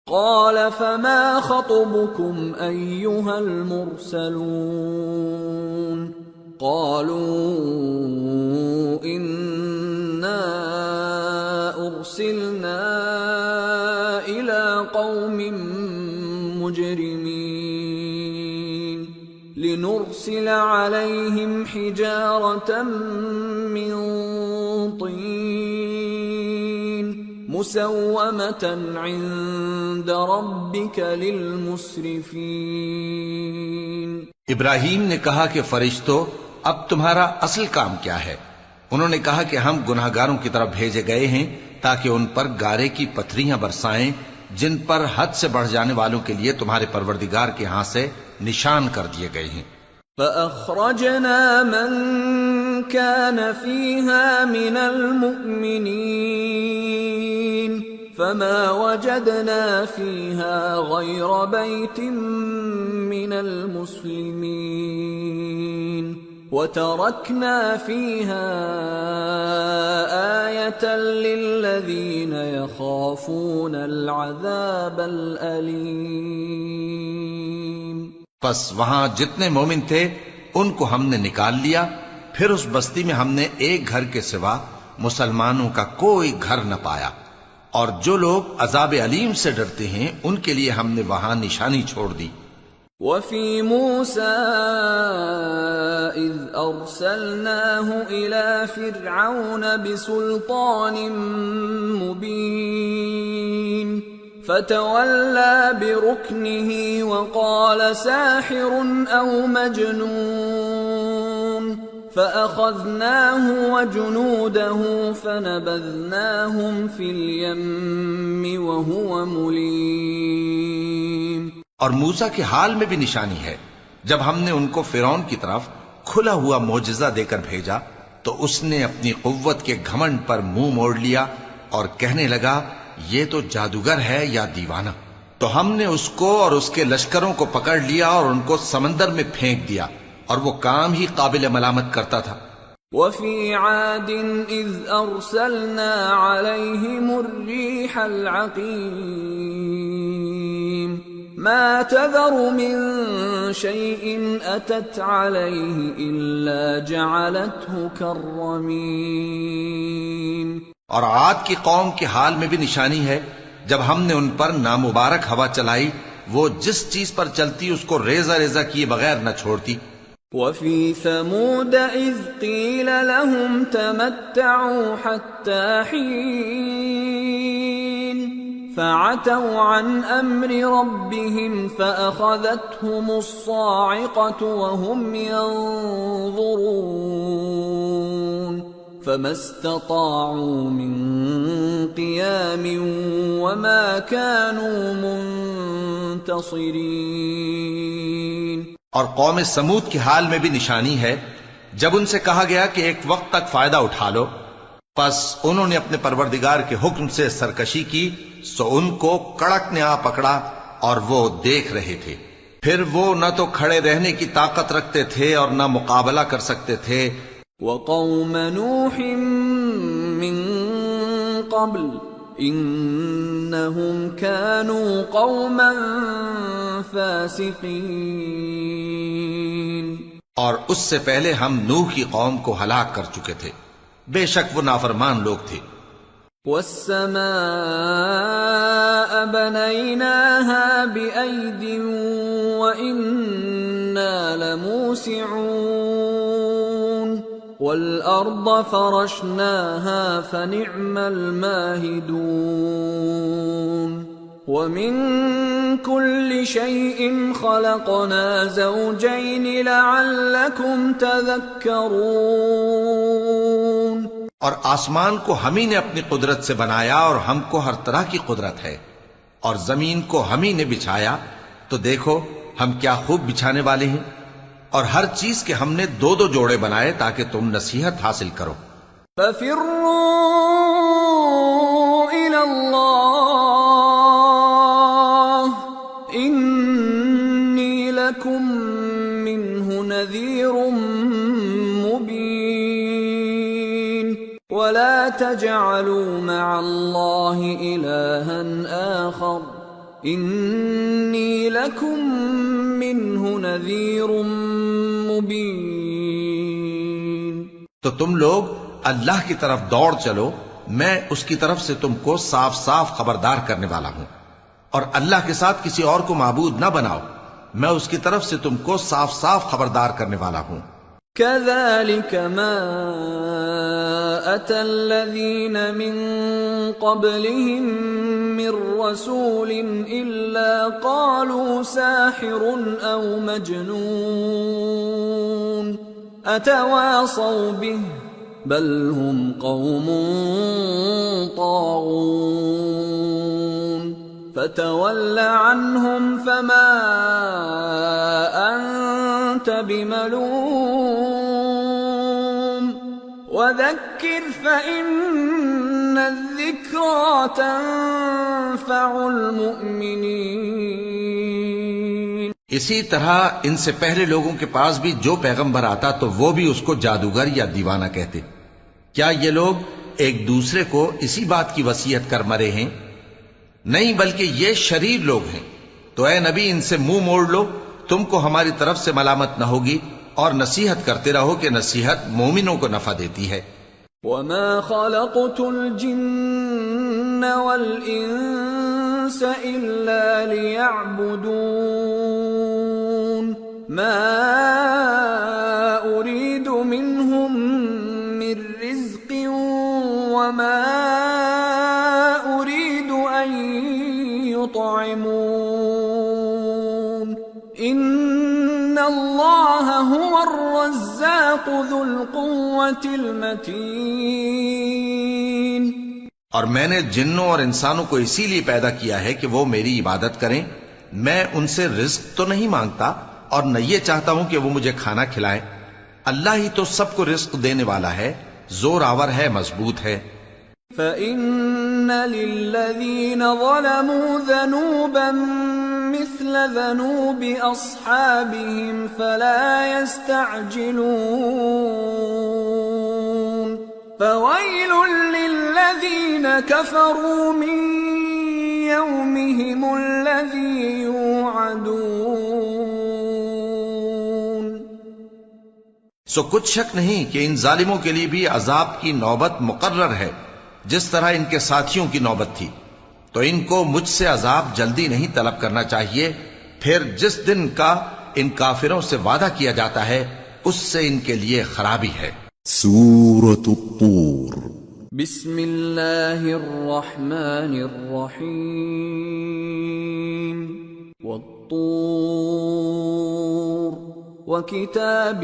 قال فما خطبكم أيها المرسلون قالوا إنا أرسلنا إلى قوم مجرمين لنرسل عليهم حجارة من طين مسومة عند ربك للمسرفين۔ ابراہیم نے کہا کہ فرشتوں، اب تمہارا اصل کام کیا ہے؟ انہوں نے کہا کہ ہم گناہگاروں کی طرف بھیجے گئے ہیں تاکہ ان پر گارے کی پتھریاں برسائیں جن پر حد سے بڑھ جانے والوں کے لیے تمہارے پروردگار کے ہاں سے نشان کر دیے گئے ہیں۔ فأخرجنا من كان فيها من المؤمنين فما وجدنا فيها غير بيت من المسلمين وتركنا فيها آية للذين يخافون العذاب الأليم۔ پس وہاں جتنے مومن تھے ان کو ہم نے نکال لیا، پھر اس بستی میں ہم نے ایک گھر کے سوا مسلمانوں کا کوئی گھر نہ پایا، اور جو لوگ عذاب علیم سے ڈرتے ہیں ان کے لیے ہم نے وہاں نشانی چھوڑ دی۔ وفي موسى إذ أرسلناه إلى فرعون بسلطان مبين فتولى بركنه وقال ساحر أو مجنون فأخذناه وجنوده فنبذناهم في اليم وهو مليم۔ اور موسیٰ کے حال میں بھی نشانی ہے، جب ہم نے ان کو فرعون کی طرف کھلا ہوا معجزہ دے کر بھیجا تو اس نے اپنی قوت کے گھمنڈ پر منہ موڑ لیا اور کہنے لگا یہ تو جادوگر ہے یا دیوانہ۔ تو ہم نے اس کو اور اس کے لشکروں کو پکڑ لیا اور ان کو سمندر میں پھینک دیا، اور وہ کام ہی قابل ملامت کرتا تھا۔ وفي عاد إذ أرسلنا عليهم الريح العقيم ما تذر من شيء أتت عليه إلا جعلته كالرميم۔ اور عاد کی قوم کے حال میں بھی نشانی ہے، جب ہم نے ان پر نامبارک ہوا چلائی، وہ جس چیز پر چلتی اس کو ریزہ ریزہ کیے بغیر نہ چھوڑتی۔ وفي ثمود إذ قيل لهم تمتعوا حتى حين فعتوا عن أمر ربهم فأخذتهم الصاعقة وهم ينظرون فما استطاعوا من قيام وما كانوا منتصرين۔ اور قوم سمود کے حال میں بھی نشانی ہے، جب ان سے کہا گیا کہ ایک وقت تک فائدہ اٹھا لو، پس انہوں نے اپنے پروردگار کے حکم سے سرکشی کی، سو ان کو کڑک نے آ پکڑا اور وہ دیکھ رہے تھے، پھر وہ نہ تو کھڑے رہنے کی طاقت رکھتے تھے اور نہ مقابلہ کر سکتے تھے۔ وقوم نوح من قبل انہم كانوا قوما فاسقین۔ اور اس سے پہلے ہم نوح کی قوم کو ہلاک کر چکے تھے، بے شک وہ نافرمان لوگ تھے۔ والسماء بنيناها بأيد وإنا لموسعون والأرض فرشناها فنعم الماهدون ومن كل شيء خلقنا زوجين لعلكم تذكرون۔ اور آسمان کو ہم ہی نے اپنی قدرت سے بنایا اور ہم کو ہر طرح کی قدرت ہے، اور زمین کو ہم ہی نے بچھایا، تو دیکھو ہم کیا خوب بچھانے والے ہیں، اور ہر چیز کے ہم نے دو دو جوڑے بنائے تاکہ تم نصیحت حاصل کرو۔ فَفِرُّوا إِلَى اللَّهِ إِنِّي لَكُمْ مِنْهُ نَذِيرٌ مُبِينٌ وَلَا تَجْعَلُوا مَعَ اللَّهِ إِلَٰهًا آخَرَ إني لكم منه نذير مبين. تو تم لوگ اللہ کی طرف دوڑ چلو، میں اس کی طرف سے تم کو صاف صاف خبردار کرنے والا ہوں، اور اللہ کے ساتھ کسی اور کو معبود نہ بناؤ، میں اس کی طرف سے تم کو صاف صاف خبردار کرنے والا ہوں. كذلك ما أتى الذين من قبلهم من رسول إلا قالوا ساحر أو مجنون أتواصوا به بل هم قوم طاغون فتول عنهم فما أنت بملوم وذكر فإن الذكرى تنفع المؤمنين. اسی طرح ان سے پہلے لوگوں کے پاس بھی جو پیغمبر آتا تو وہ بھی اس کو جادوگر یا دیوانہ کہتے. کیا یہ لوگ ایک دوسرے کو اسی بات کی وصیت کر مرے ہیں؟ نہیں، بلکہ یہ شریر لوگ ہیں. تو اے نبی ان سے منہ موڑ لو، تم کو ہماری طرف سے ملامت نہ ہوگی، اور نصیحت کرتے رہو کہ نصیحت مومنوں کو نفع دیتی ہے. وما خلقت الجن والإنس إلا ليعبدون ما أريد منهم من رزق وما أريد أن يطعمون إن الله هو الرزاق ذو القوة المتين. اور میں نے جنوں اور انسانوں کو اسی لیے پیدا کیا ہے کہ وہ میری عبادت کریں. میں ان سے رزق تو نہیں مانگتا اور نہ یہ چاہتا ہوں کہ وہ مجھے کھانا کھلائیں. اللہ ہی تو سب کو رزق دینے والا ہے، زور آور ہے، مضبوط ہے. فَإِنَّ لِلَّذِينَ ظَلَمُوا ذَنُوبًا مِثْلَ ذَنُوبِ أَصْحَابِهِمْ فَلَا يَسْتَعْجِلُونَ فَوَيْلٌ لِلَّذِينَ كَفَرُوا مِنْ يَوْمِهِمُ الَّذِي يُوعَدُونَ. سو کچھ شک نہیں کہ ان ظالموں کے لیے بھی عذاب کی نوبت مقرر ہے، جس طرح ان کے ساتھیوں کی نوبت تھی. تو ان کو مجھ سے عذاب جلدی نہیں طلب کرنا چاہیے. پھر جس دن کا ان کافروں سے وعدہ کیا جاتا ہے اس سے ان کے لیے خرابی ہے. سورة الطور. بسم اللہ الرحمن الرحیم. والطور وكتاب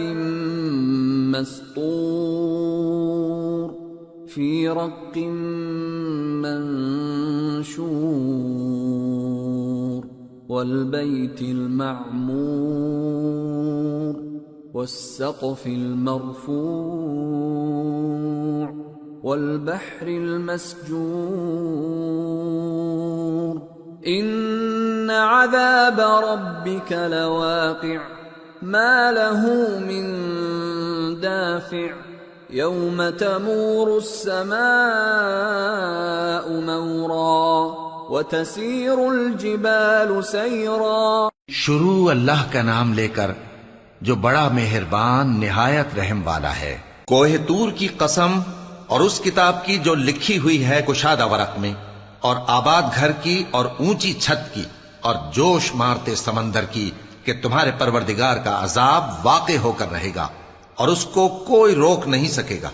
مسطور في رق منشور والبيت المعمور والسقف المرفوع والبحر المسجور إن عذاب ربك لواقع ما له من دافع يوم تمور السماء مورا وتسير الجبال سيرا. شروع اللہ کا نام لے کر جو بڑا مہربان نہایت رحم والا ہے. کوہ طور کی قسم اور اس کتاب کی جو لکھی ہوئی ہے کشادہ ورق میں، اور آباد گھر کی اور اونچی چھت کی اور جوش مارتے سمندر کی کہ تمہارے پروردگار کا عذاب واقع ہو کر رہے گا اور اس کو کوئی روک نہیں سکے گا.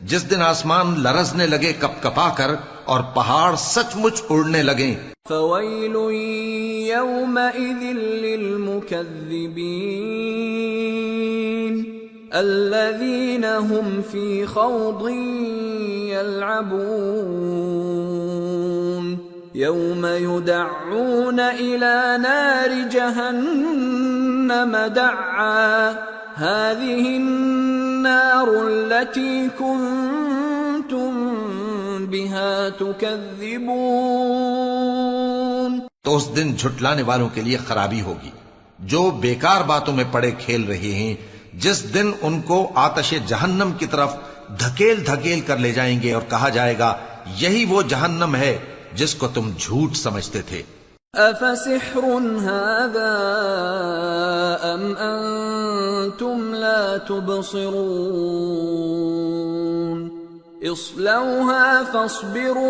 جس دن آسمان لرزنے لگے کپ کپا کر اور پہاڑ سچ مچ اڑنے لگیں. فويل يومئذ للمكذبين الذين هم في خوض يلعبون يوم يدعون إلى نار جهنم دعا هذه النار التي كنتم بها تكذبون. تو اس دن جھٹلانے والوں کے لیے خرابی ہوگی جو بیکار باتوں میں پڑے کھیل رہے ہیں، جس دن ان کو آتش جہنم کی طرف دھکیل دھکیل کر لے جائیں گے اور کہا جائے گا یہی وہ جہنم ہے جس کو تم جھوٹ سمجھتے تھے. أفسحر هذا أم أنتم لا تبصرون اصلوها فاصبروا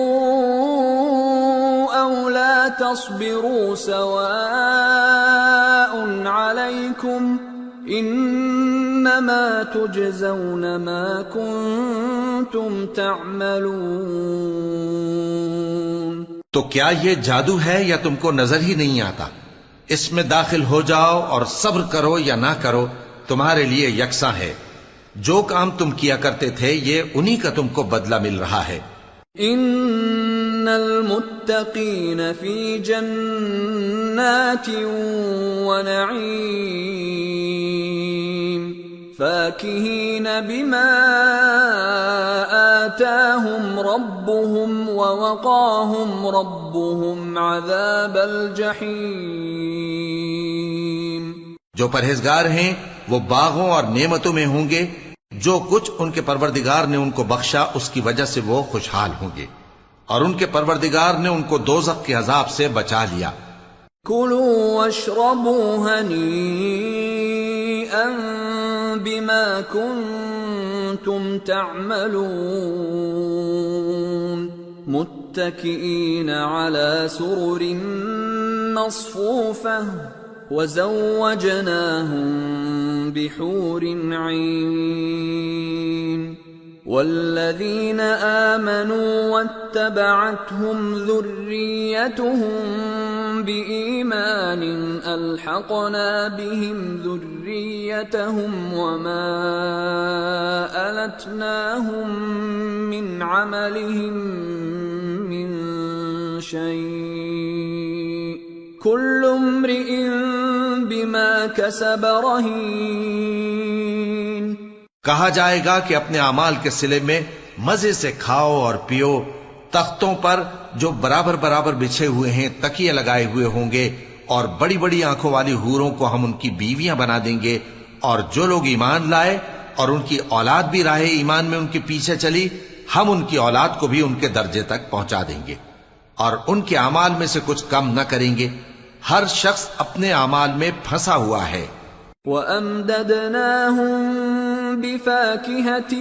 أو لا تصبروا سواء عليكم انما تجزون ما کنتم تعملون۔ تو کیا یہ جادو ہے یا تم کو نظر ہی نہیں آتا؟ اس میں داخل ہو جاؤ اور صبر کرو یا نہ کرو تمہارے لیے یکساں ہے۔ جو کام تم کیا کرتے تھے یہ انہی کا تم کو بدلہ مل رہا ہے۔ ان المتقین فی جنات ونعیم فاکہین بما آتاہم ربهم ووقاہم ربهم عذاب الجحیم۔ جو پرہیزگار ہیں وہ باغوں اور نعمتوں میں ہوں گے، جو کچھ ان کے پروردگار نے ان کو بخشا اس کی وجہ سے وہ خوشحال ہوں گے، اور ان کے پروردگار نے ان کو دوزخ کے عذاب سے بچا لیا۔ کلوا واشربوا ہنیئا بما کنتم تعملون متکئین علی سرر مصفوفہ وزوجناهم بحور عین۔ والذین آمنوا واتبعتهم ذریتهم بإیمان الحقنا بهم ذریتهم وما ألتناهم من عملهم من شیء کل امرئ بما کسب رہین۔ کہا جائے گا کہ اپنے اعمال کے صلے میں مزے سے کھاؤ اور پیو، تختوں پر جو برابر برابر بچھے ہوئے ہیں تکیے لگائے ہوئے ہوں گے، اور بڑی بڑی آنکھوں والی حوروں کو ہم ان کی بیویاں بنا دیں گے، اور جو لوگ ایمان لائے اور ان کی اولاد بھی راہ ایمان میں ان کے پیچھے چلی، ہم ان کی اولاد کو بھی ان کے درجے تک پہنچا دیں گے، اور ان کے اعمال میں سے کچھ کم نہ کریں گے۔ ہر شخص اپنے اعمال میں پھنسا ہوا ہے۔ وَأَمْدَدْنَاهُمْ بِفَاكِهَةٍ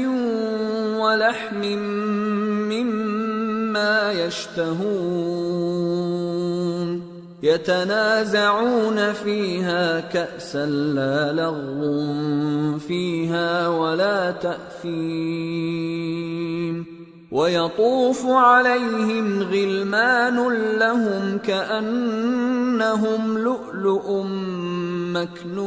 وَلَحْمٍ مِّمَّا يَشْتَهُونَ يَتَنَازَعُونَ فِيهَا كَأْسًا لَّا لَغْوٌ فِيهَا وَلَا تَأْثِيمٌ وَيَطُوفُ عَلَيْهِمْ غِلْمَانٌ لَّهُمْ كَأَنَّهُمْ لُؤْلُؤٌ مَّكْنُونٌ۔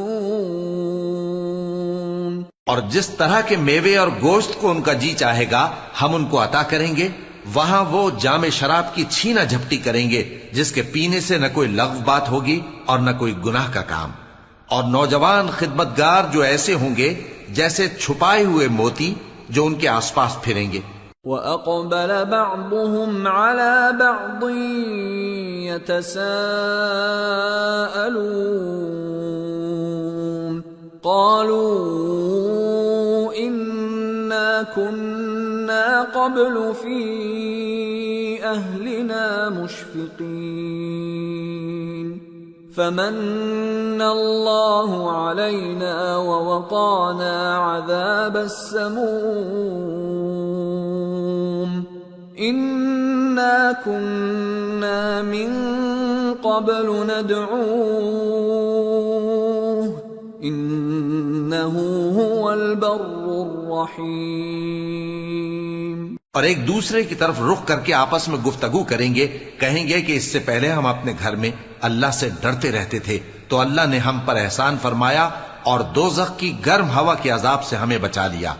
اور جس طرح کے میوے اور گوشت کو ان کا جی چاہے گا ہم ان کو عطا کریں گے، وہاں وہ جام شراب کی چھینا جھپٹی کریں گے جس کے پینے سے نہ کوئی لغو بات ہوگی اور نہ کوئی گناہ کا کام، اور نوجوان خدمتگار جو ایسے ہوں گے جیسے چھپائے ہوئے موتی جو ان کے آس پاس پھریں گے۔ وَأَقْبَلَ بَعْضُهُمْ عَلَى بَعْضٍ يَتَسَاءَلُونَ قَالُوا إِنَّا كُنَّا قَبْلُ فِي أَهْلِنَا مُشْفِقِينَ فَمَنَّ اللَّهُ عَلَيْنَا وَوَقَانَا عَذَابَ السَّمُومِ إِنَّا كُنَّا مِن قَبْلُ نَدْعُوهُ إِنَّهُ هُوَ الْبَرُّ الرَّحِيمُ۔ اور ایک دوسرے کی طرف رخ کر کے آپس میں گفتگو کریں گے، کہیں گے کہ اس سے پہلے ہم اپنے گھر میں اللہ سے ڈرتے رہتے تھے تو اللہ نے ہم پر احسان فرمایا اور دوزخ کی گرم ہوا کے عذاب سے ہمیں بچا لیا۔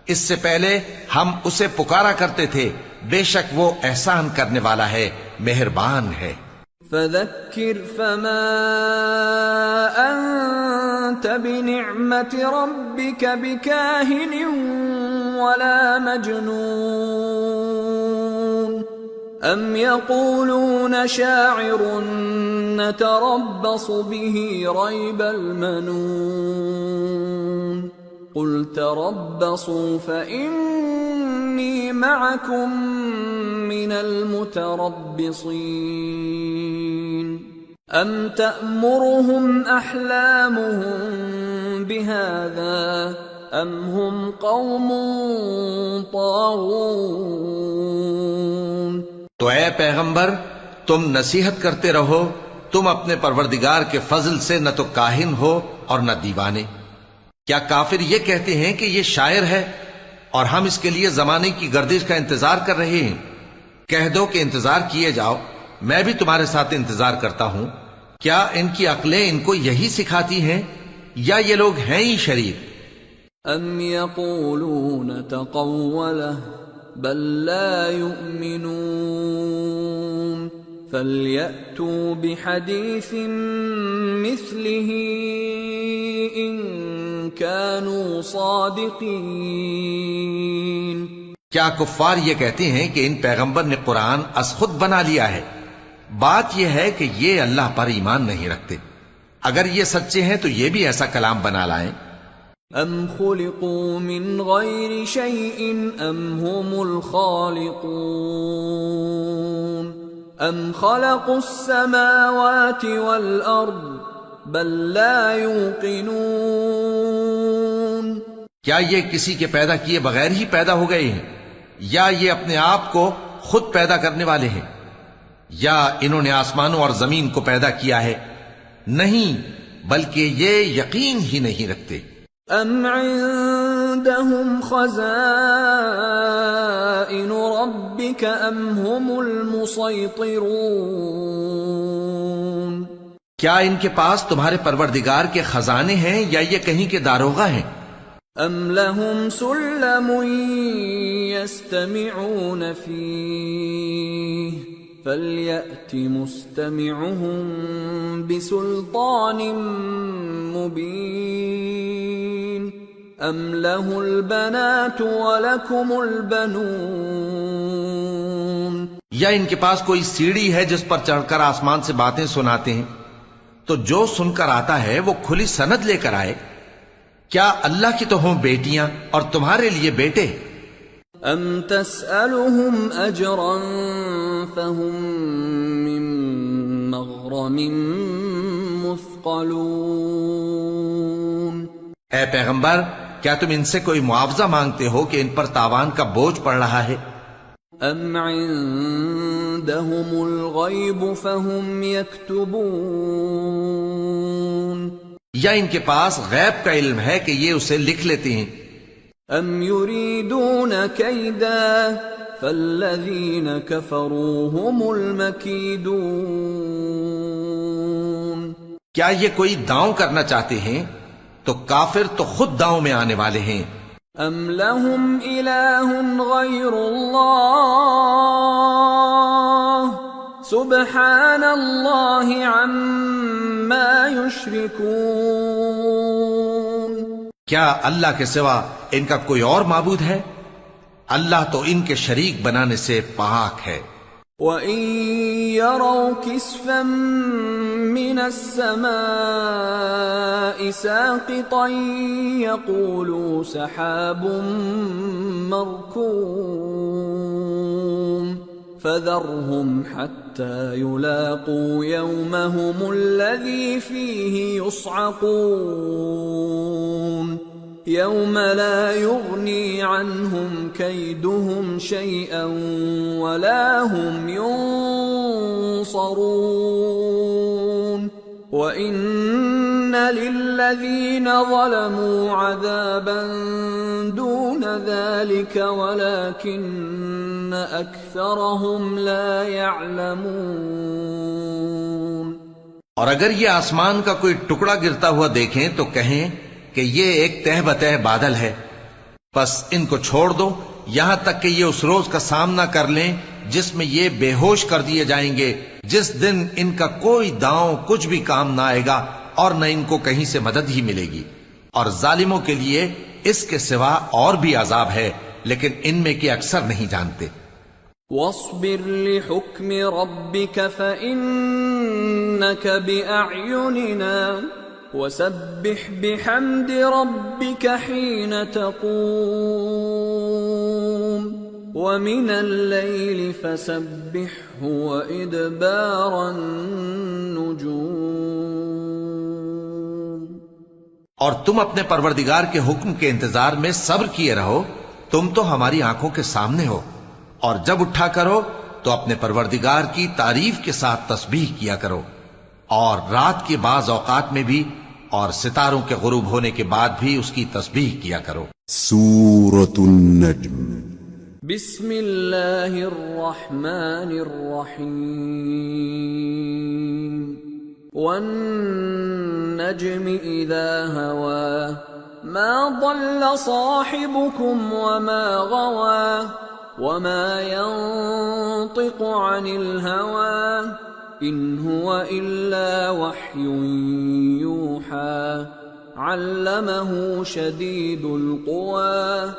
اس سے پہلے ہم اسے پکارا کرتے تھے، بے شک وہ احسان کرنے والا ہے، مہربان ہے۔ فَذَكِّرْ فَمَا أَنْتَ بِنِعْمَةِ رَبِّكَ بِكَاهِنٍ وَلَا مَجْنُونٍ أَمْ يَقُولُونَ شَاعِرٌ نَتَرَبَّصُ بِهِ رَيْبَ الْمَنُونِ قُلْ تَرَبَّصُوا فَإِنِّي مَعَكُمْ مِنَ الْمُتَرَبِّصِينَ۔ أم تأمرهم أحلامهم بهذا أم هم قوم طاغون. تو اے پیغمبر تم نصیحت کرتے رہو، تم اپنے پروردگار کے فضل سے نہ تو کاہن ہو اور نہ دیوانے. کیا کافر یہ کہتے ہیں کہ یہ شاعر ہے اور ہم اس کے لیے زمانے کی گردش کا انتظار کر رہے ہیں؟ کہہ دو کہ انتظار کیے جاؤ، میں بھی تمہارے ساتھ انتظار کرتا ہوں. کیا ان کی عقلیں ان کو یہی سکھاتی ہیں یا یہ لوگ ہیں ہی شریر؟ أم يقولون تقوله بل لا يؤمنون فليأتوا بحديث مثله إن كانوا صادقين. کیا کفار یہ کہتے ہیں کہ ان پیغمبر نے قرآن از خود بنا لیا ہے؟ بات یہ ہے کہ یہ اللہ پر ایمان نہیں رکھتے. اگر یہ سچے ہیں تو یہ بھی ایسا کلام بنا لائیں. ام خلقوا من غیر شیء ام هم الخالقون ام خلقوا السماوات والارض بل لا يوقنون. کیا یہ کسی کے پیدا کیے بغیر ہی پیدا ہو گئے ہیں یا یہ اپنے آپ کو خود پیدا کرنے والے ہیں؟ یا انہوں نے آسمانوں اور زمین کو پیدا کیا ہے؟ نہیں، بلکہ یہ یقین ہی نہیں رکھتے. ام عندهم خزائن ربك ام هم المسيطرون. کیا ان کے پاس تمہارے پروردگار کے خزانے ہیں یا یہ کہیں کے داروغہ ہیں؟ ام لهم سلم يستمعون فيه فَلْيَأْتِ مُسْتَمِعُهُم بِسُلْطَانٍ مُبِينٍ أَمْ لَهُ الْبَنَاتُ وَلَكُمُ الْبَنُونَ. یا ان کے پاس کوئی سیڑھی ہے جس پر چڑھ کر آسمان سے باتیں سناتے ہیں؟ تو جو سن کر آتا ہے وہ کھلی سند لے کر آئے. کیا اللہ کی تو ہوں بیٹیاں اور تمہارے لیے بیٹے؟ ام تسألهم اجرا فهم من مغرم مثقلون. اے پیغمبر کیا تم ان سے کوئی معاوضہ مانگتے ہو کہ ان پر تاوان کا بوجھ پڑ رہا ہے؟ ام عندهم الغیب فهم یکتبون. یا ان کے پاس غیب کا علم ہے کہ یہ اسے لکھ لیتے ہیں؟ ام یریدون کیدا فالذین کفروا هم المکیدون. کیا یہ کوئی داؤں کرنا چاہتے ہیں؟ تو کافر تو خود داؤں میں آنے والے ہیں. ام لهم الہ غیر اللہ سبحان اللہ عما یشرکون. کیا اللہ کے سوا ان کا کوئی اور معبود ہے؟ اللہ تو ان کے شریک بنانے سے پاک ہے. وَإِن يَرَوْا كِسْفًا مِّنَ السَّمَاءِ سَاقِطًا يَقُولُوا سَحَابٌ مَّرْكُومٌ فَذَرْهُمْ حَتَّى يُلَاقُوا يَوْمَهُمُ الَّذِي فِيهِ يُصْعَقُونَ يَوْمَ لَا يُغْنِي عَنْهُمْ كَيْدُهُمْ شَيْئًا وَلَا هُمْ يُنصَرُونَ. وَإِنَّ لِلَّذِينَ ظَلَمُوا عَذَابًا دُونَ ذَلِكَ وَلَكِنَّ أَكْثَرَهُمْ لَا يَعْلَمُونَ. اور اگر یہ آسمان کا کوئی ٹکڑا گرتا ہوا دیکھیں تو کہیں کہ یہ ایک تہ بتہ بادل ہے، پس ان کو چھوڑ دو یہاں تک کہ یہ اس روز کا سامنا کر لیں جس میں یہ بے ہوش کر دیے جائیں گے، جس دن ان کا کوئی داؤں کچھ بھی کام نہ آئے گا اور نہ ان کو کہیں سے مدد ہی ملے گی. اور ظالموں کے لیے اس کے سوا اور بھی عذاب ہے، لیکن ان میں کے اکثر نہیں جانتے. وَاصْبِرْ لِحُكْمِ رَبِّكَ فَإِنَّكَ بِأَعْيُنِنَا وَسَبِّحْ بِحَمْدِ رَبِّكَ حِينَ تَقُومُ. ومن الليل فسبحه وإدبار النجوم. اور تم اپنے پروردگار کے حکم کے انتظار میں صبر کیے رہو، تم تو ہماری آنکھوں کے سامنے ہو، اور جب اٹھا کرو تو اپنے پروردگار کی تعریف کے ساتھ تسبیح کیا کرو، اور رات کے بعض اوقات میں بھی اور ستاروں کے غروب ہونے کے بعد بھی اس کی تسبیح کیا کرو. سورة النجم. بسم اللہ الرحمن الرحیم. والنجم اذا هوى ما ضل صاحبكم وما غوى وما ينطق عن الهوى ان هو الا وحي يوحى. علمه شديد القوى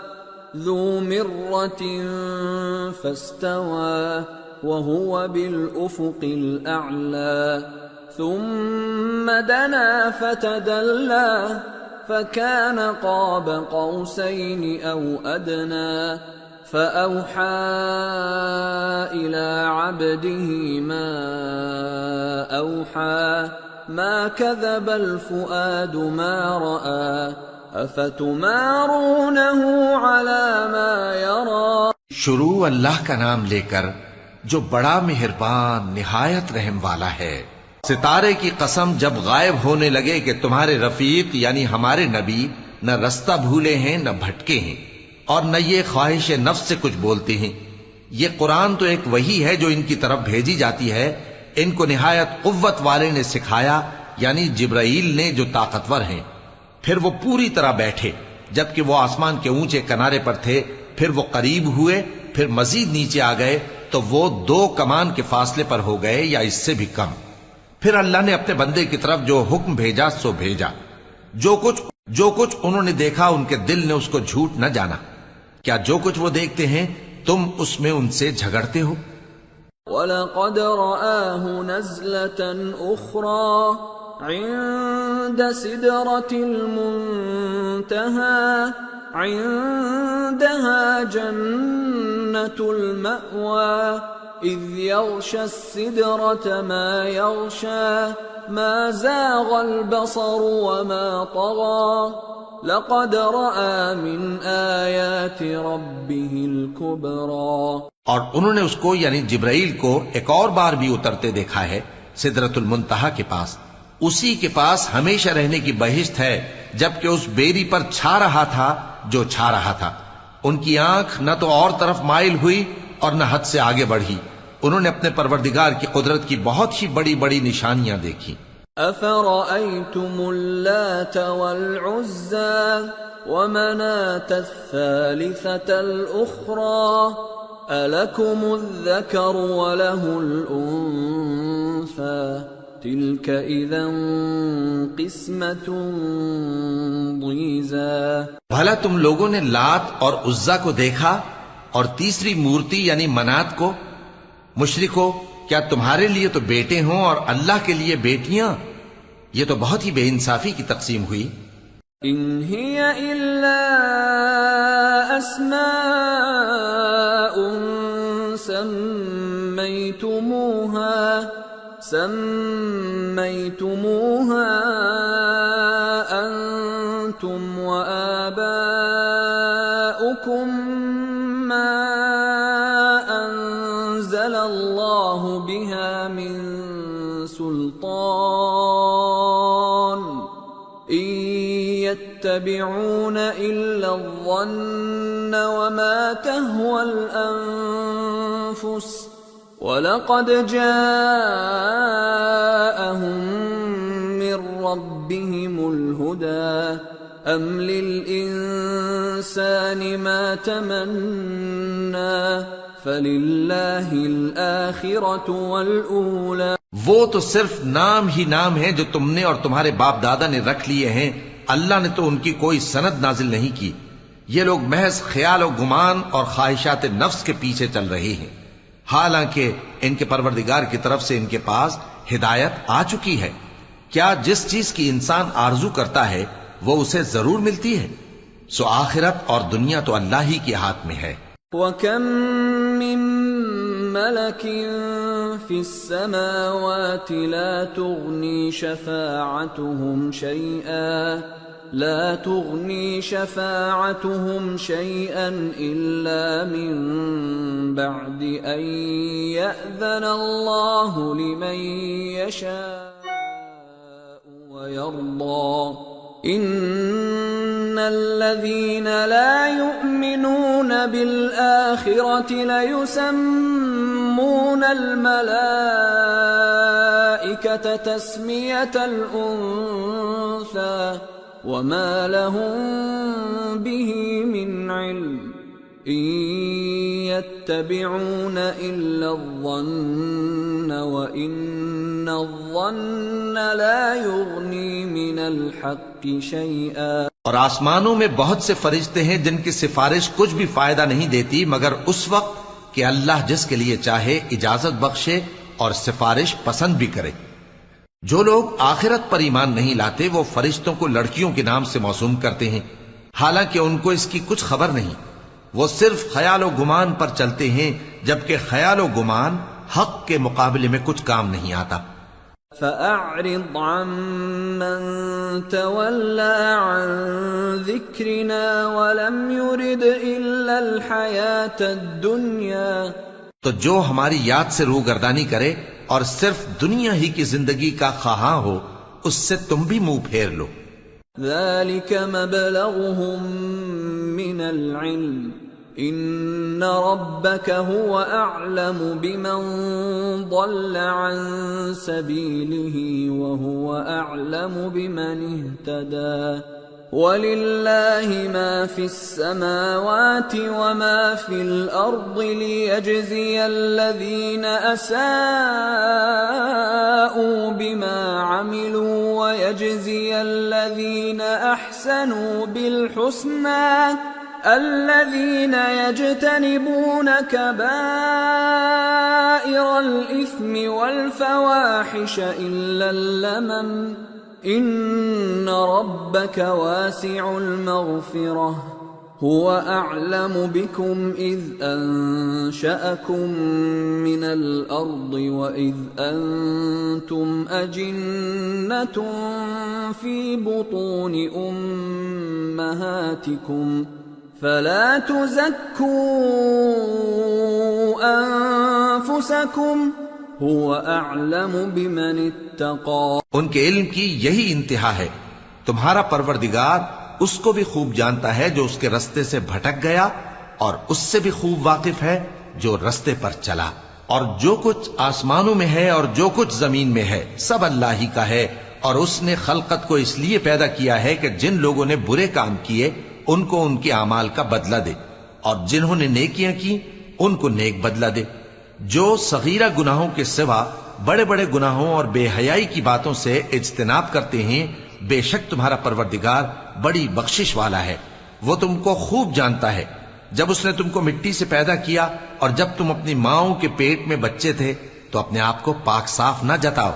ذو مرة فاستوى وهو بالأفق الأعلى. ثم دنا فتدلى فكان قاب قوسين أو أدنى. فأوحى إلى عبده ما أوحى. ما كذب الفؤاد ما رأى. افتمارونه على ما يرى. شروع اللہ کا نام لے کر جو بڑا مہربان نہایت رحم والا ہے. ستارے کی قسم جب غائب ہونے لگے کہ تمہارے رفیق یعنی ہمارے نبی نہ رستہ بھولے ہیں نہ بھٹکے ہیں اور نہ یہ خواہش نفس سے کچھ بولتے ہیں. یہ قرآن تو ایک وحی ہے جو ان کی طرف بھیجی جاتی ہے. ان کو نہایت قوت والے نے سکھایا یعنی جبرائیل نے جو طاقتور ہیں. پھر وہ پوری طرح بیٹھے جبکہ وہ آسمان کے اونچے کنارے پر تھے. پھر وہ قریب ہوئے، پھر مزید نیچے آ گئے تو وہ 2 کمان کے فاصلے پر ہو گئے یا اس سے بھی کم. پھر اللہ نے اپنے بندے کی طرف جو حکم بھیجا سو بھیجا. جو کچھ انہوں نے دیکھا ان کے دل نے اس کو جھوٹ نہ جانا. کیا جو کچھ وہ دیکھتے ہیں تم اس میں ان سے جھگڑتے ہو؟ وَلَقَدْ رَآهُ نَزْلَةً أُخْرَى عند سدرة المنتهى. عندها جنة المأوى. إذ يغشى السدرة ما يغشى. ما زاغ البصر وما طغى. لقد رأى من آيات ربه الكبرى. اور انہوں نے اس کو یعنی جبرائیل کو ایک اور بار بھی اترتے دیکھا ہے سدرۃ المنتہا کے پاس. اسی کے پاس ہمیشہ رہنے کی بہشت ہے جبکہ اس بیری پر چھا رہا تھا جو چھا رہا تھا. ان کی آنکھ نہ تو اور طرف مائل ہوئی اور نہ حد سے آگے بڑھی. انہوں نے اپنے پروردگار کی قدرت کی بہت ہی بڑی بڑی نشانیاں دیکھی. أفرأيتم اللات والعزى ومناة الثالثة الأخرى ألكم الذكر وله الأنثى تلك إذا قسمة ضيزى. بھلا تم لوگوں نے لات اور عزا کو دیکھا اور تیسری مورتی یعنی منات کو؟ مشرکو، کیا تمہارے لیے تو بیٹے ہوں اور اللہ کے لیے بیٹیاں؟ یہ تو بہت ہی بے انصافی کی تقسیم ہوئی. ان هي الا اسماء سميتموها انتم وآباؤكم ما انزل الله بها من سلطان ان يتبعون الا الظن وما تهوى الانفس وَلَقَدْ جَاءَهُم مِّن رَّبِّهِمُ الْهُدَىٰ أَمْ لِلْإِنسَانِ مَا تَمَنَّىٰ فَلِلَّهِ الْآخِرَةُ وَالْأُولَىٰ. وہ تو صرف نام ہی نام ہیں جو تم نے اور تمہارے باپ دادا نے رکھ لیے ہیں. اللہ نے تو ان کی کوئی سند نازل نہیں کی. یہ لوگ محض خیال و گمان اور خواہشات نفس کے پیچھے چل رہے ہیں، حالانکہ ان کے پروردگار کی طرف سے ان کے پاس ہدایت آ چکی ہے. کیا جس چیز کی انسان آرزو کرتا ہے وہ اسے ضرور ملتی ہے؟ سو آخرت اور دنیا تو اللہ ہی کے ہاتھ میں ہے. وَكَم مِّن مَّلَكٍ فِي السَّمَاوَاتِ لَا تُغْنِي شَفَاعَتُهُمْ شَيْئًا إِلَّا مِن بَعْدِ أَن يَأْذَنَ اللَّهُ لِمَن يَشَاءُ وَيَرْضَىٰ إِنَّ الَّذِينَ لَا يُؤْمِنُونَ بِالْآخِرَةِ لَيُسَمُّونَ الْمَلَائِكَةَ تَسْمِيَةَ الْأُنثَىٰ وَمَا لَهُم بِهِ مِنْ عِلْمٍ إِن يَتَّبِعُونَ إِلَّا الظَّنَّ وَإِنَّ الظَّنَّ لَا يُغْنِي مِنَ الْحَقِّ شَيْئًا۔ اور آسمانوں میں بہت سے فرشتے ہیں جن کی سفارش کچھ بھی فائدہ نہیں دیتی مگر اس وقت کہ اللہ جس کے لیے چاہے اجازت بخشے اور سفارش پسند بھی کرے۔ جو لوگ آخرت پر ایمان نہیں لاتے وہ فرشتوں کو لڑکیوں کے نام سے موسوم کرتے ہیں، حالانکہ ان کو اس کی کچھ خبر نہیں۔ وہ صرف خیال و گمان پر چلتے ہیں، جبکہ خیال و گمان حق کے مقابلے میں کچھ کام نہیں آتا۔ فَأَعْرِضْ عَمَّن تَوَلَّىٰ عَن ذِكْرِنَا وَلَمْ يُرِدْ إِلَّا الْحَيَاةَ الدُّنْيَا۔ تو جو ہماری یاد سے روگردانی کرے اور صرف دنیا ہی کی زندگی کا خواہاں ہو، اس سے تم بھی منہ پھیر لو۔ ذَلِكَ مَبْلَغُهُم مِّنَ الْعِلْمِ إِنَّ رَبَّكَ هُوَ أَعْلَمُ بِمَن ضَلَّ عَن سَبِيلِهِ وَهُوَ أَعْلَمُ بِمَنِ اهْتَدَىٰ وَلِلَّهِ مَا فِي السَّمَاوَاتِ وَمَا فِي الْأَرْضِ لِيَجْزِيَ الَّذِينَ أَسَاءُوا بِمَا عَمِلُوا وَيَجْزِيَ الَّذِينَ أَحْسَنُوا بِالْحُسْنَىٰ الَّذِينَ يَجْتَنِبُونَ كَبَائِرَ الْإِثْمِ وَالْفَوَاحِشَ إِلَّا اللَّمَمَ إِنَّ رَبَّكَ وَاسِعُ الْمَغْفِرَةِ هُوَ أَعْلَمُ بِكُمْ إِذْ أَنشَأَكُم مِّنَ الْأَرْضِ وَإِذْ أَنتُمْ أَجِنَّةٌ فِي بُطُونِ أُمَّهَاتِكُمْ فَلَا تُزَكُّوا أَنفُسَكُمْ هُوَ أَعْلَمُ بِمَنِ اتَّقَىٰ۔ ان کے علم کی یہی انتہا ہے۔ تمہارا پروردگار اس کو بھی خوب جانتا ہے جو اس کے رستے سے بھٹک گیا، اور اس سے بھی خوب واقف ہے جو رستے پر چلا۔ اور جو کچھ آسمانوں میں ہے اور جو کچھ زمین میں ہے سب اللہ ہی کا ہے، اور اس نے خلقت کو اس لیے پیدا کیا ہے کہ جن لوگوں نے برے کام کیے ان کو ان کے اعمال کا بدلہ دے، اور جنہوں نے نیکیاں کی ان کو نیک بدلہ دے۔ جو صغیرہ گناہوں کے سوا بڑے بڑے گناہوں اور بے حیائی کی باتوں سے اجتناب کرتے ہیں، بے شک تمہارا پروردگار بڑی بخشش والا ہے۔ وہ تم کو خوب جانتا ہے۔ جب اس نے تم کو مٹی سے پیدا کیا اور جب تم اپنی ماؤں کے پیٹ میں بچے تھے تو اپنے آپ کو پاک صاف نہ جتاؤ۔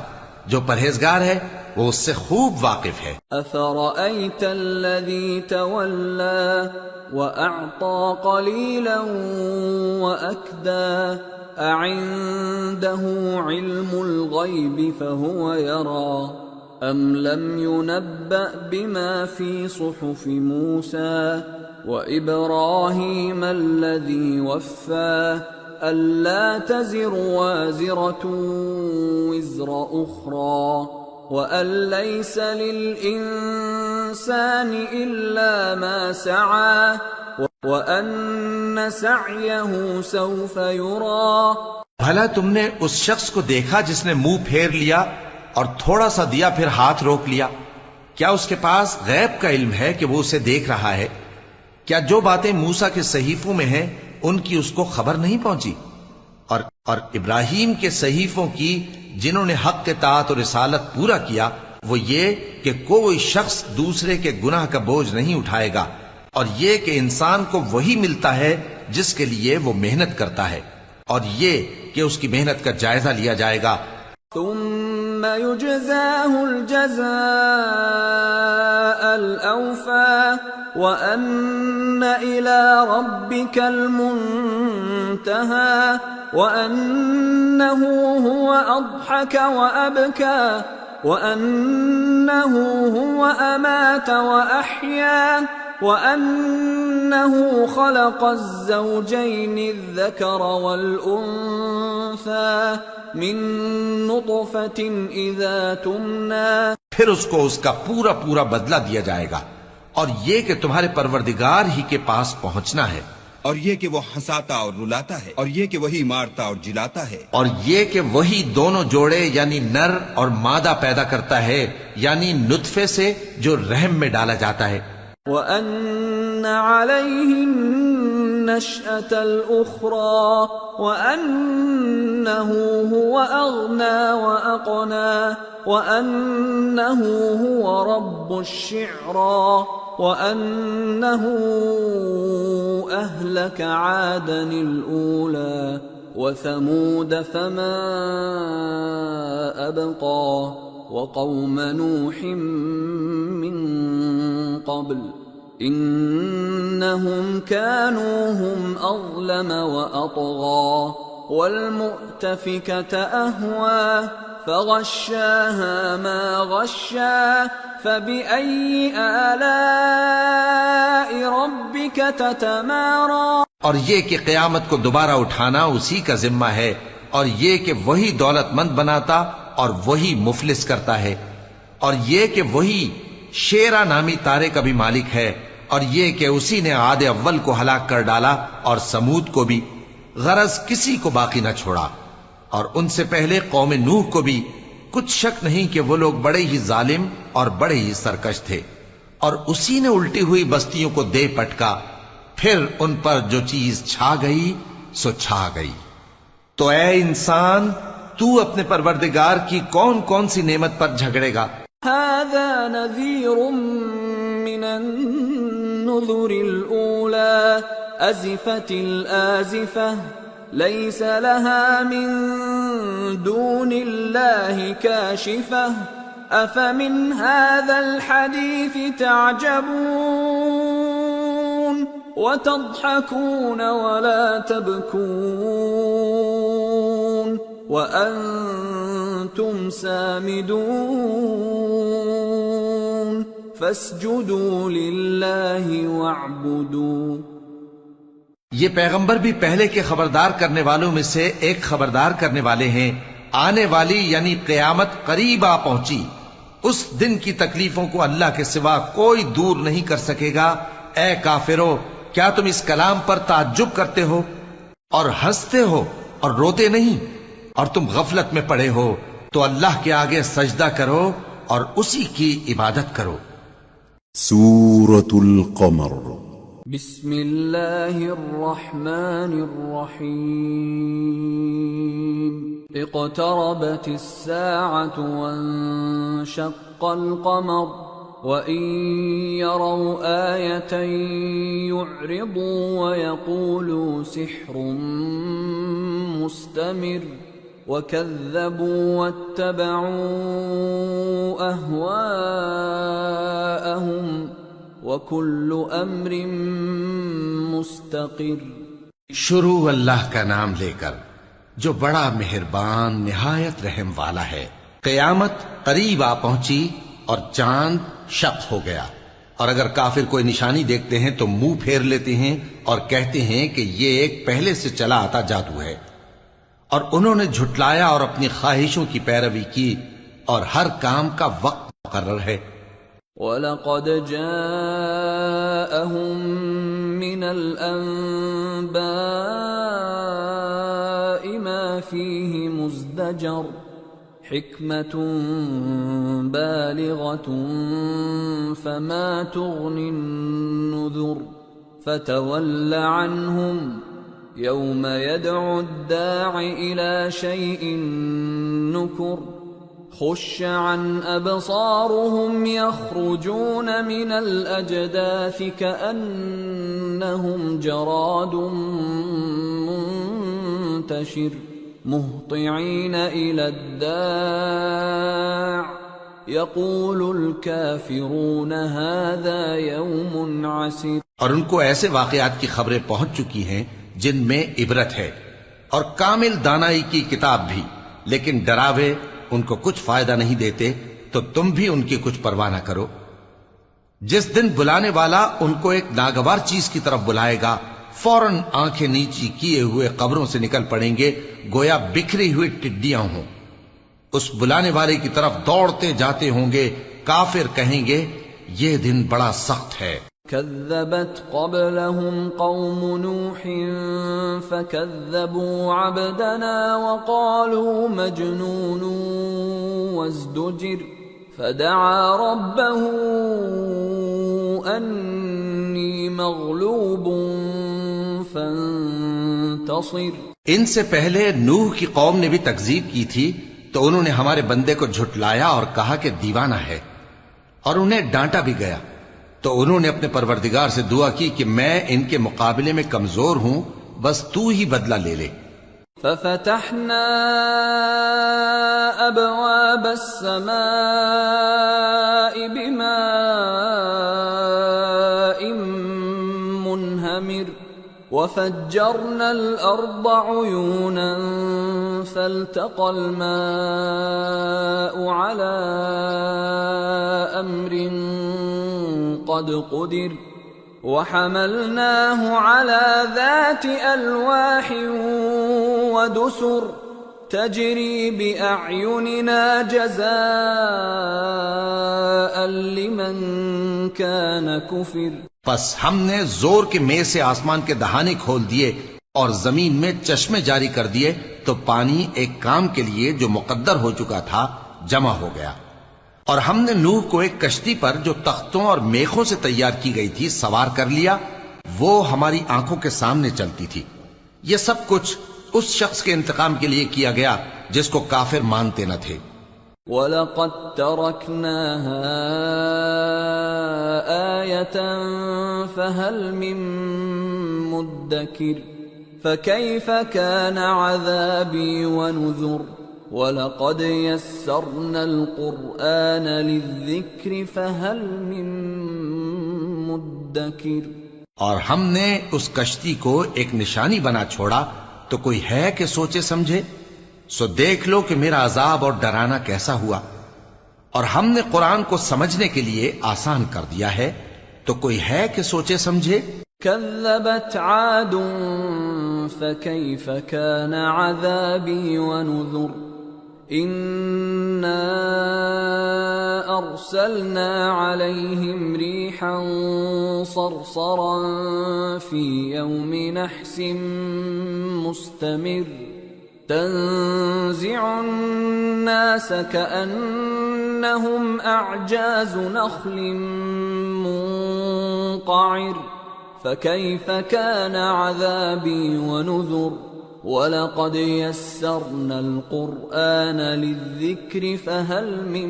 جو پرہیزگار ہے وہ اس سے خوب واقف ہے۔ أَفَرَأَيْتَ الَّذِي تَوَلَّىٰ وَأَعْطَىٰ قَلِيلًا وَأَكْدَىٰ أَعِندَهُ عِلْمُ الْغَيْبِ فَهُوَ يَرَىٰ أَمْ لَمْ يُنَبَّأْ بِمَا فِي صُحُفِ مُوسَىٰ وَإِبْرَاهِيمَ الَّذِي وَفَّىٰ أَلَّا تَزِرُ وَازِرَةٌ وِزْرَ أُخْرَىٰ وَأَن لَّيْسَ لِلْإِنسَانِ إِلَّا مَا سَعَىٰ وَأَنَّ سَعْيَهُ سَوْفَ يُرَىٰ۔ بھلا تم نے اس شخص کو دیکھا جس نے منہ پھیر لیا اور تھوڑا سا دیا پھر ہاتھ روک لیا؟ کیا اس کے پاس غیب کا علم ہے کہ وہ اسے دیکھ رہا ہے؟ کیا جو باتیں موسیٰ کے صحیفوں میں ہیں ان کی اس کو خبر نہیں پہنچی؟ اور ابراہیم کے صحیفوں کی جنہوں نے حق کے اطاعت اور رسالت پورا کیا، وہ یہ کہ کوئی شخص دوسرے کے گناہ کا بوجھ نہیں اٹھائے گا، اور یہ کہ انسان کو وہی ملتا ہے جس کے لیے وہ محنت کرتا ہے، اور یہ کہ اس کی محنت کا جائزہ لیا جائے گا۔ ثم يجزاه الجزاء الأوفى وأن إلى ربك المنتهى وأنه هو أضحك وأبكى وأنه هو أمات وأحيا وأنه خلق الزوجين الذكر والأنثى من نطفة إذا تمنى پھر اس کو اس کا پورا پورا بدلہ دیا جائے گا، اور یہ کہ تمہارے پروردگار ہی کے پاس پہنچنا ہے، اور یہ کہ وہ ہنساتا اور رلاتا ہے، اور یہ کہ وہی مارتا اور جلاتا ہے، اور یہ کہ وہی دونوں جوڑے یعنی نر اور مادہ پیدا کرتا ہے، یعنی نطفے سے جو رحم میں ڈالا جاتا ہے، وَأَنَّ عَلَيْهِ النَّشْأَةَ الْأُخْرَى وَأَنَّهُ هُوَ أَغْنَى وَأَقْنَى وَأَنَّهُ هُوَ رَبُّ الشِّعْرَى وَأَنَّهُ أَهْلَكَ عَادًا الْأُولَى وَثَمُودَ فَمَا أَبْقَى وَقَوْمَ نُوحٍ مِّن قَبْلُ إِنَّهُمْ كَانُوا هُمْ أَظْلَمَ وَأَطْغَى وَالْمُؤْتَفِكَةَ أَهْوَى فَغَشَّاهَا مَا غَشَّى فَبِأَيِّ آلَاءِ رَبِّكَ تَتَمَارَى اور یہ کہ قیامت کو دوبارہ اٹھانا اسی کا ذمہ ہے، اور یہ کہ وہی دولت مند بناتا اور وہی مفلس کرتا ہے، اور یہ کہ وہی شیرا نامی تارے کا بھی مالک ہے، اور یہ کہ اسی نے عاد اول کو ہلاک کر ڈالا اور سمود کو بھی، غرض کسی کو باقی نہ چھوڑا، اور ان سے پہلے قوم نوح کو بھی۔ کچھ شک نہیں کہ وہ لوگ بڑے ہی ظالم اور بڑے ہی سرکش تھے، اور اسی نے الٹی ہوئی بستیوں کو دے پٹکا، پھر ان پر جو چیز چھا گئی سو چھا گئی۔ تو اے انسان، تو اپنے پروردگار کی کون کون سی نعمت پر جھگڑے گا؟ هذا نذير من النذر الأولى أزفت الآزفة ليس لها من دون الله كاشفة أفمن هذا الحديث تعجبون وتضحكون ولا تبكون وأنتم سامدون فاسجدوا لله واعبدوا۔ یہ پیغمبر بھی پہلے کے خبردار کرنے والوں میں سے ایک خبردار کرنے والے ہیں، آنے والی یعنی قیامت قریب آ پہنچی، اس دن کی تکلیفوں کو اللہ کے سوا کوئی دور نہیں کر سکے گا۔ اے کافرو، کیا تم اس کلام پر تعجب کرتے ہو اور ہنستے ہو اور روتے نہیں؟ اور تم غفلت میں پڑے ہو تو اللہ کے آگے سجدہ کرو اور اسی کی عبادت کرو۔ سورة القمر بسم اللہ الرحمن الرحیم اقتربت الساعة وانشق القمر وَإِن يَرَوْا آيَةً يُعْرِضُوا وَيَقُولُوا سِحْرٌ مُسْتَمِرٌّ وَكَذَّبُوا وَاتَّبَعُوا أَهْوَاءَهُمْ وَكُلُّ أَمْرٍ مُسْتَقِرٌّ۔ شروع اللہ کا نام لے کر جو بڑا مہربان نہایت رحم والا ہے۔ قیامت قریب آ پہنچی اور چاند شق ہو گیا، اور اگر کافر کوئی نشانی دیکھتے ہیں تو منہ پھیر لیتے ہیں اور کہتے ہیں کہ یہ ایک پہلے سے چلا آتا جادو ہے، اور انہوں نے جھٹلایا اور اپنی خواہشوں کی پیروی کی، اور ہر کام کا وقت مقرر ہے۔ وَلَقَدْ جَاءَهُم مِّنَ الْأَنبَاءِ مَا فِيهِ مُزْدَجَرٌ حِكْمَةٌ بَالِغَةٌ فَمَا تُغْنِ النُّذُرُ فَتَوَلَّ عَنْهُمْ يَوْمَ يَدْعُ الدَّاعِ إِلَى شَيْءٍ نُكُرٍ خُشَّ عَنْ أَبْصَارُهُمْ يَخْرُجُونَ مِنَ الْأَجْدَاثِ كَأَنَّهُمْ جَرَادٌ مُنْتَشِرٌ مُهْطِعِينَ إِلَى الدَّاعِ يقول الكافرون هذا يوم عسير. اور ان کو ایسے واقعات کی خبریں پہنچ چکی ہیں جن میں عبرت ہے اور کامل دانائی کی کتاب بھی، لیکن ڈراوے ان کو کچھ فائدہ نہیں دیتے، تو تم بھی ان کی کچھ پرواہ نہ کرو. جس دن بلانے والا ان کو ایک ناگوار چیز کی طرف بلائے گا، فوراً آنکھیں نیچی کیے ہوئے قبروں سے نکل پڑیں گے گویا بکھری ہوئی ٹڈیاں ہوں. اس بلانے والے کی طرف دوڑتے جاتے ہوں گے. کافر کہیں گے یہ دن بڑا سخت ہے. كذبت قبلهم قوم نوح فكذبوا عبدنا وقالوا مجنون وازدجر فدعا ربه أني مغلوب فانتصر. ان سے پہلے نوح کی قوم نے بھی تکذیب کی تھی تو انہوں نے ہمارے بندے کو جھٹلایا اور کہا کہ دیوانہ ہے، اور انہیں ڈانٹا بھی گیا. تو انہوں نے اپنے پروردگار سے دعا کی کہ میں ان کے مقابلے میں کمزور ہوں، بس تو ہی بدلہ لے لے. ففتحنا ابواب السماء بماء منهمر وفجرنا الارض عيونا فالتقى الماء على امر قد قدر وحملناه على ذات ألواح ودسر تجري بأعيننا جزاء لمن كان كفر. پس ہم نے زور کے مے سے آسمان کے دہانے کھول دیے اور زمین میں چشمے جاری کر دیے، تو پانی ایک کام کے لیے جو مقدر ہو چکا تھا جمع ہو گیا. اور ہم نے نوح کو ایک کشتی پر جو تختوں اور میخوں سے تیار کی گئی تھی سوار کر لیا، وہ ہماری آنکھوں کے سامنے چلتی تھی. یہ سب کچھ اس شخص کے انتقام کے لیے کیا گیا جس کو کافر مانتے نہ تھے. وَلَقَدْ تَرَكْنَاهَا آيَةً فَهَلْ مِن مُدَّكِرٍ فَكَيْفَ كَانَ عَذَابِي وَنُذُرِ. وَلَقَدْ يَسَّرْنَا الْقُرْآنَ لِلذِّكْرِ فَهَلْ مِن مُدَّكِرٍ. اور ہم نے اس کشتی کو ایک نشانی بنا چھوڑا، تو کوئی ہے کہ سوچے سمجھے؟ سو دیکھ لو کہ میرا عذاب اور ڈرانا کیسا ہوا. اور ہم نے قرآن کو سمجھنے کے لیے آسان کر دیا ہے، تو کوئی ہے کہ سوچے سمجھے؟ كذبت عاد فكيف كان عذابي ونذر. إنا أرسلنا عليهم ريحا صرصرا في يوم نحس مستمر تنزع الناس كأنهم أعجاز نخل منقعر. فكيف كان عذابي ونذر. وَلَقَدْ يَسَّرْنَا الْقُرْآنَ لِلذِّكْرِ فَهَلْ مِن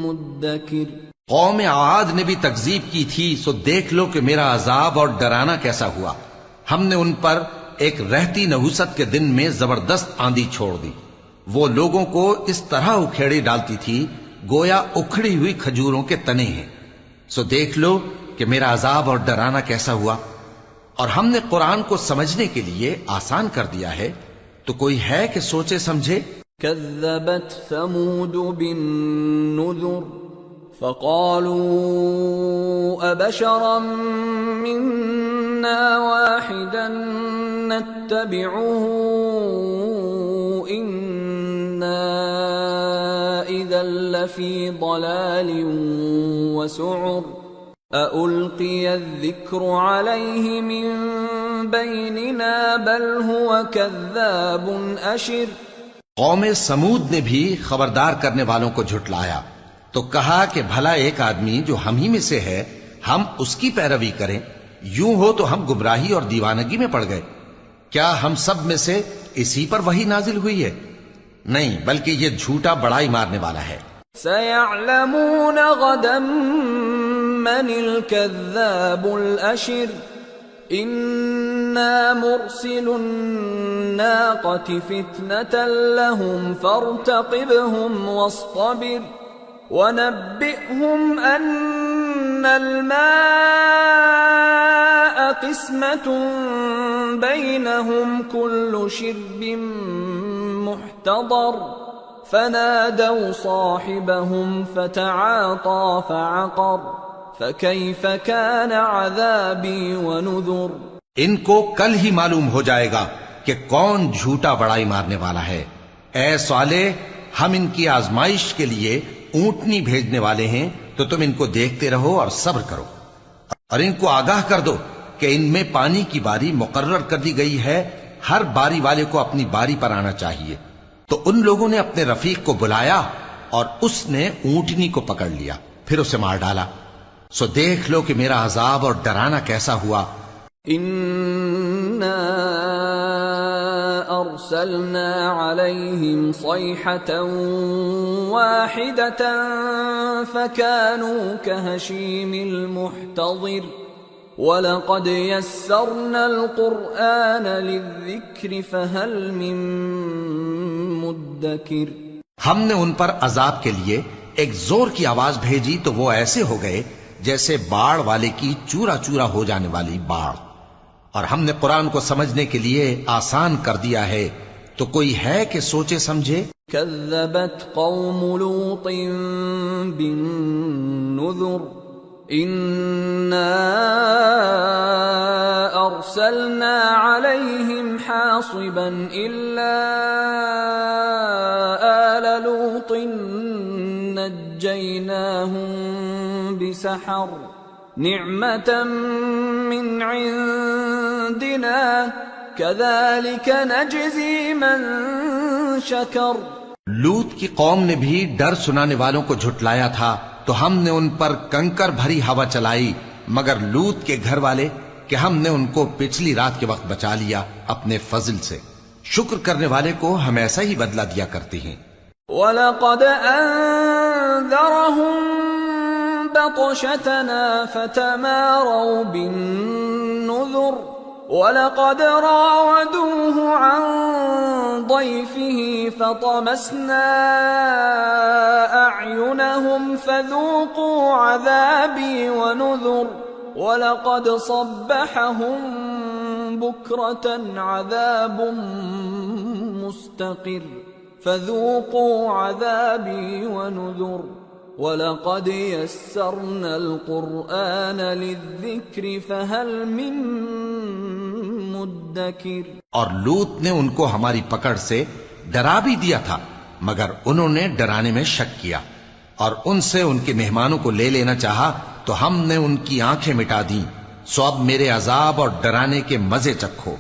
مُدَّكِرٍ. قوم عاد نے بھی تکذیب کی تھی، سو دیکھ لو کہ میرا عذاب اور ڈرانا کیسا ہوا. ہم نے ان پر ایک رہتی نحوست کے دن میں زبردست آندھی چھوڑ دی. وہ لوگوں کو اس طرح اکھیڑی ڈالتی تھی گویا اکھڑی ہوئی کھجوروں کے تنے ہیں. سو دیکھ لو کہ میرا عذاب اور ڈرانا کیسا ہوا. اور ہم نے قرآن کو سمجھنے کے لیے آسان کر دیا ہے، تو کوئی ہے کہ سوچے سمجھے؟ كذبت ثمود بالنذر فقالوا أبشرا منا واحدا نتبعه إنا إذا لفي ضلال وسعر. أَأُلْقِيَ الذِّكْرُ عَلَيْهِ مِن بَيْنِنَا بَلْ هُوَ كَذَّابٌ أَشِرٌ. قوم سمود نے بھی خبردار کرنے والوں کو جھٹلایا، تو کہا کہ بھلا ایک آدمی جو ہم ہی میں سے ہے ہم اس کی پیروی کریں؟ یوں ہو تو ہم گمراہی اور دیوانگی میں پڑ گئے. کیا ہم سب میں سے اسی پر وحی نازل ہوئی ہے؟ نہیں، بلکہ یہ جھوٹا بڑائی مارنے والا ہے. سَيَعْلَمُونَ غَدًا من الكذاب الأشر. إنا مرسل الناقة فتنة لهم فارتقبهم واصطبر وَنَبِّئْهُمْ أَنَّ الْمَاءَ قِسْمَةٌ بَيْنَهُمْ كُلُّ شِرْبٍ مُحْتَضَرٌ فَنَادَوْا صَاحِبَهُمْ فَتَعَاطَى فَعَقَرَ فَكَيْفَ كَانَ عَذَابِي وَنُذُرِ۔ ان کو کل ہی معلوم ہو جائے گا کہ کون جھوٹا بڑائی مارنے والا ہے۔ اے صالح، ہم ان کی آزمائش کے لیے اونٹنی بھیجنے والے ہیں، تو تم ان کو دیکھتے رہو اور صبر کرو، اور ان کو آگاہ کر دو کہ ان میں پانی کی باری مقرر کر دی گئی ہے، ہر باری والے کو اپنی باری پر آنا چاہیے۔ تو ان لوگوں نے اپنے رفیق کو بلایا اور اس نے اونٹنی کو پکڑ لیا، پھر اسے مار ڈالا۔ سو دیکھ لو کہ میرا عذاب اور ڈرانا کیسا ہوا۔ إِنَّا أَرْسَلْنَا عَلَيْهِمْ صَيْحَةً وَاحِدَةً فَكَانُوا كَهَشِيمِ الْمُحْتَظِرِ وَلَقَدْ يَسَّرْنَا الْقُرْآنَ لِلذِّكْرِ فَهَلْ مِن مُدَّكِرٍ۔ ہم نے ان پر عذاب کے لیے ایک زور کی آواز بھیجی تو وہ ایسے ہو گئے جیسے باڑ والے کی چورا چورا ہو جانے والی باڑ، اور ہم نے قرآن کو سمجھنے کے لیے آسان کر دیا ہے، تو کوئی ہے کہ سوچے سمجھے؟ كذبت قوم لوط بالنذر إنا أرسلنا عليهم حاصبا إلا آل لوط نجيناهم بسحر نعمة من عندنا كذلك نجزي من شكر۔ لوط کی قوم نے بھی ڈر سنانے والوں کو جھٹلایا تھا، تو ہم نے ان پر کنکر بھری ہوا چلائی، مگر لوط کے گھر والے کہ ہم نے ان کو پچھلی رات کے وقت بچا لیا اپنے فضل سے۔ شکر کرنے والے کو ہم ایسا ہی بدلہ دیا کرتے ہیں۔ وَلَقَدْ أَنذَرَهُم بَطْشَتَنَا فَتَمَارَوْا بِالنُّذُرِ وَلَقَدْ رَاوَدُوهُ عَن ضَيْفِهِ فَطَمَسْنَا أَعْيُنَهُمْ فَذُوقُوا عَذَابِي وَنُذُرِ وَلَقَدْ صَبَّحَهُم بُكْرَةً عَذَابٌ مُسْتَقِرٌ فَذُوقُوا عَذَابِي وَنُذُرِ وَلَقَدْ يَسَّرْنَا الْقُرْآنَ لِلذِّكْرِ فَهَلْ مِن مُدَّكِرٍ۔ اور لوط نے ان کو ہماری پکڑ سے ڈرا بھی دیا تھا، مگر انہوں نے ڈرانے میں شک کیا، اور ان سے ان کے مہمانوں کو لے لینا چاہا تو ہم نے ان کی آنکھیں مٹا دیں۔ سو اب میرے عذاب اور ڈرانے کے مزے چکھو۔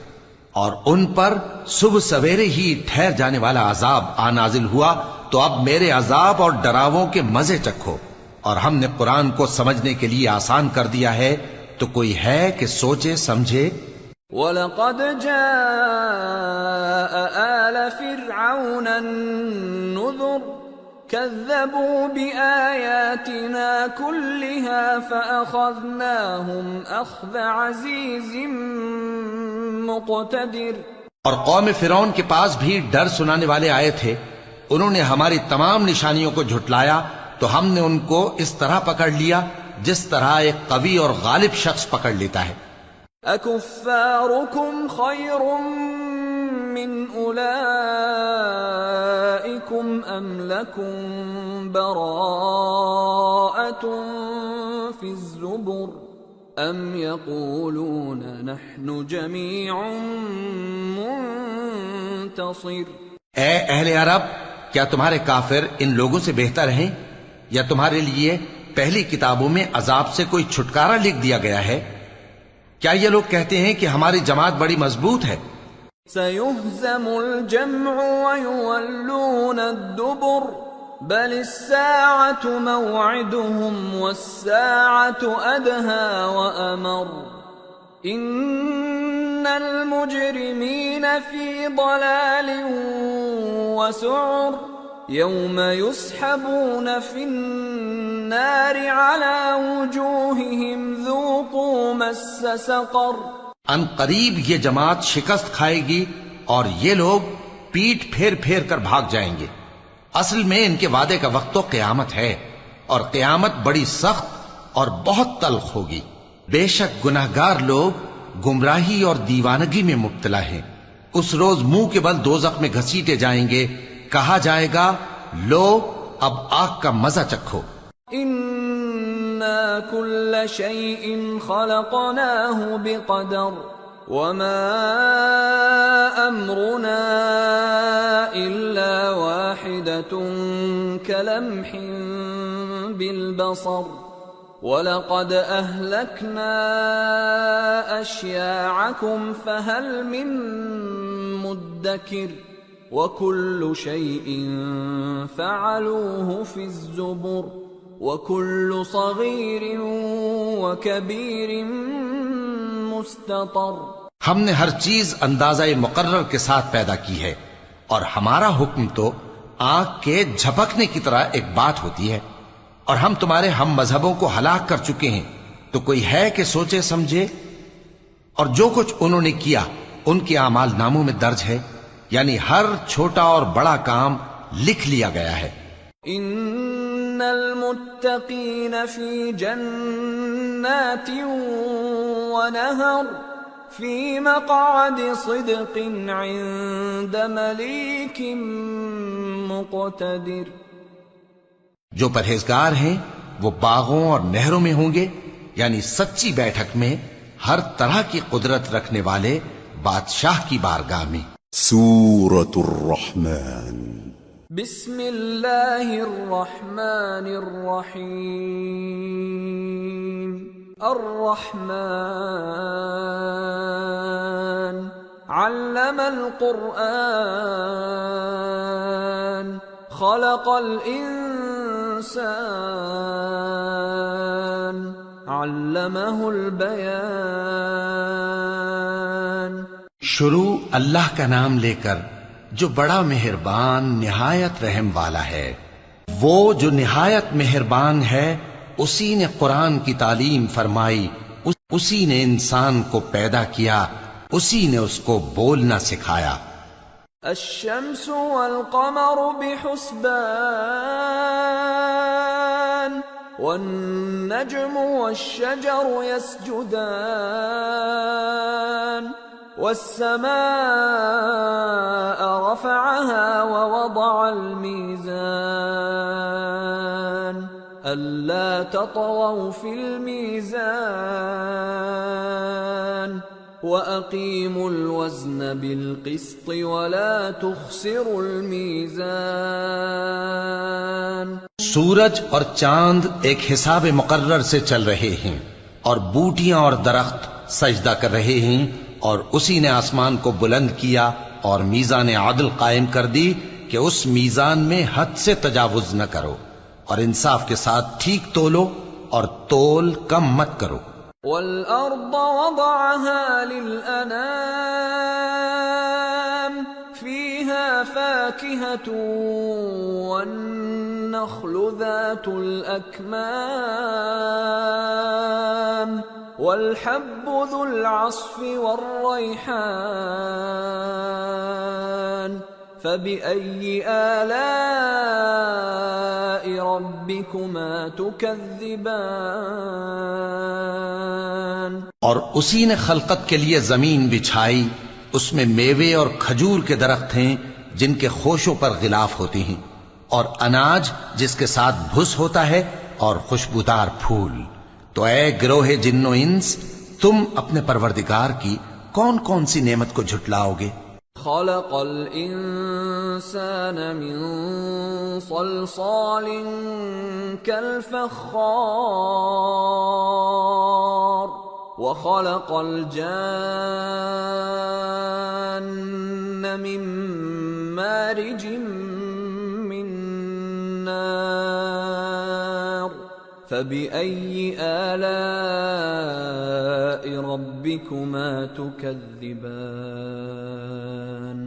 اور ان پر صبح سویرے ہی ٹھہر جانے والا عذاب نازل ہوا، تو اب میرے عذاب اور ڈراووں کے مزے چکھو۔ اور ہم نے قرآن کو سمجھنے کے لیے آسان کر دیا ہے، تو کوئی ہے کہ سوچے سمجھے؟ وَلَقَدْ جَاءَ آلَ فِرْعَوْنَ النُّذُرُ كَذَّبُوا بِآيَاتِنَا كُلِّهَا فَأَخَذْنَاهُمْ أَخْذَ عَزِيزٍ مُقْتَدِرٍ۔ اور قوم فرعون کے پاس بھی ڈر سنانے والے آئے تھے، انہوں نے ہماری تمام نشانیوں کو جھٹلایا، تو ہم نے ان کو اس طرح پکڑ لیا جس طرح ایک قوی اور غالب شخص پکڑ لیتا ہے۔ أَكُفَّارُكُمْ خَيْرٌ مِّنْ أُولَئِكُمْ أَمْ لَكُمْ بَرَاءَةٌ فِي الزُّبُرِ أَمْ يَقُولُونَ نَحْنُ جَمِيعٌ مُنْتَصِرٌ۔ اے اہل عرب، کیا تمہارے کافر ان لوگوں سے بہتر ہیں، یا تمہارے لیے پہلی کتابوں میں عذاب سے کوئی چھٹکارا لکھ دیا گیا ہے؟ کیا یہ لوگ کہتے ہیں کہ ہماری جماعت بڑی مضبوط ہے؟ سَيُهْزَمُ الْجَمْعُ وَيُوَلُّونَ الدُّبُرَ بَلِ السَّاعَةُ مَوْعِدُهُمْ وَالسَّاعَةُ أَدْهَى وَأَمَرُّ إِنَّ الْمُجْرِمِينَ فِي ضَلَالٍ وَسُعُرٍ يَوْمَ يُسْحَبُونَ فِي النَّارِ عَلَى وُجُوهِهِمْ ذُوقُوا مَسَّ سَقَرَ۔ ان قریب یہ جماعت شکست کھائے گی اور یہ لوگ پیٹ پھیر پھیر کر بھاگ جائیں گے۔ اصل میں ان کے وعدے کا وقت تو قیامت ہے، اور قیامت بڑی سخت اور بہت تلخ ہوگی. بے شک گناہگار لوگ گمراہی اور دیوانگی میں مبتلا ہیں. اس روز منہ کے بل دوزخ میں گھسیٹے جائیں گے. کہا جائے گا لو اب آگ کا مزہ چکھو. اِنَّا كُلَّ شَيْءٍ خَلَقْنَاهُ بِقَدَرٍ وَمَا أَمْرُنَا إِلَّا وَاحِدَةٌ كَلَمْحٍ بِالْبَصَرِ وَلَقَدْ أَهْلَكْنَا أَشْيَاعَكُمْ فَهَلْ مِن مُدَّكِرٍ وَكُلُّ شَيْءٍ فَعَلُوهُ فِي الزُّبُرِ وَكُلُّ صَغِيرٍ وَكَبِيرٍ مُسْتَطَرٍ. ہم نے ہر چیز اندازہ مقرر کے ساتھ پیدا کی ہے، اور ہمارا حکم تو آنکھ کے جھپکنے کی طرح ایک بات ہوتی ہے. اور ہم تمہارے ہم مذہبوں کو ہلاک کر چکے ہیں، تو کوئی ہے کہ سوچے سمجھے؟ اور جو کچھ انہوں نے کیا ان کے اعمال ناموں میں درج ہے، یعنی ہر چھوٹا اور بڑا کام لکھ لیا گیا ہے. ان المتقین فی جنات ونہر فی مقعد صدق عند ملیک مقتدر. جو پرہیزگار ہیں وہ باغوں اور نہروں میں ہوں گے، یعنی سچی بیٹھک میں ہر طرح کی قدرت رکھنے والے بادشاہ کی بارگاہ میں. سورة الرحمن. بسم اللہ الرحمن الرحیم. الرحمن علم القرآن خلق الانسان علمہ البیان. شروع اللہ کا نام لے کر جو بڑا مہربان نہایت رحم والا ہے. وہ جو نہایت مہربان ہے اسی نے قرآن کی تعلیم فرمائی، اسی نے انسان کو پیدا کیا، اسی نے اس کو بولنا سکھایا. الشمس والقمر بحسبان والنجم والشجر يسجدان والسماء رفعها ووضع الميزان ألا تطغوا في الميزان وَأَقِيمُوا الْوَزْنَ بِالْقِسْطِ وَلَا تُخْسِرُوا الْمِيزَانَ. سورج اور چاند ایک حساب مقرر سے چل رہے ہیں، اور بوٹیاں اور درخت سجدہ کر رہے ہیں، اور اسی نے آسمان کو بلند کیا اور میزان عدل قائم کر دی کہ اس میزان میں حد سے تجاوز نہ کرو، اور انصاف کے ساتھ ٹھیک تولو اور تول کم مت کرو. وَالْأَرْضَ وَضَعَهَا لِلْأَنَامِ فِيهَا فَاكِهَةٌ وَالنَّخْلُ ذَاتُ الْأَكْمَامِ وَالْحَبُّ ذُو الْعَصْفِ وَالرَّيْحَانُ فَبِأَيِّ آلَاءِ رَبِّكُمَا تُكَذِّبَانِ. اور اسی نے خلقت کے لیے زمین بچھائی، اس میں میوے اور کھجور کے درخت ہیں جن کے خوشوں پر غلاف ہوتی ہیں، اور اناج جس کے ساتھ بھس ہوتا ہے، اور خوشبودار پھول. تو اے گروہ جن و انس، تم اپنے پروردگار کی کون کون سی نعمت کو جھٹلاؤ گے؟ خلق الانسان من صلصال كالفخار وخلق الجان من مارج من نار فبأي آلاء ربكما تكذبان.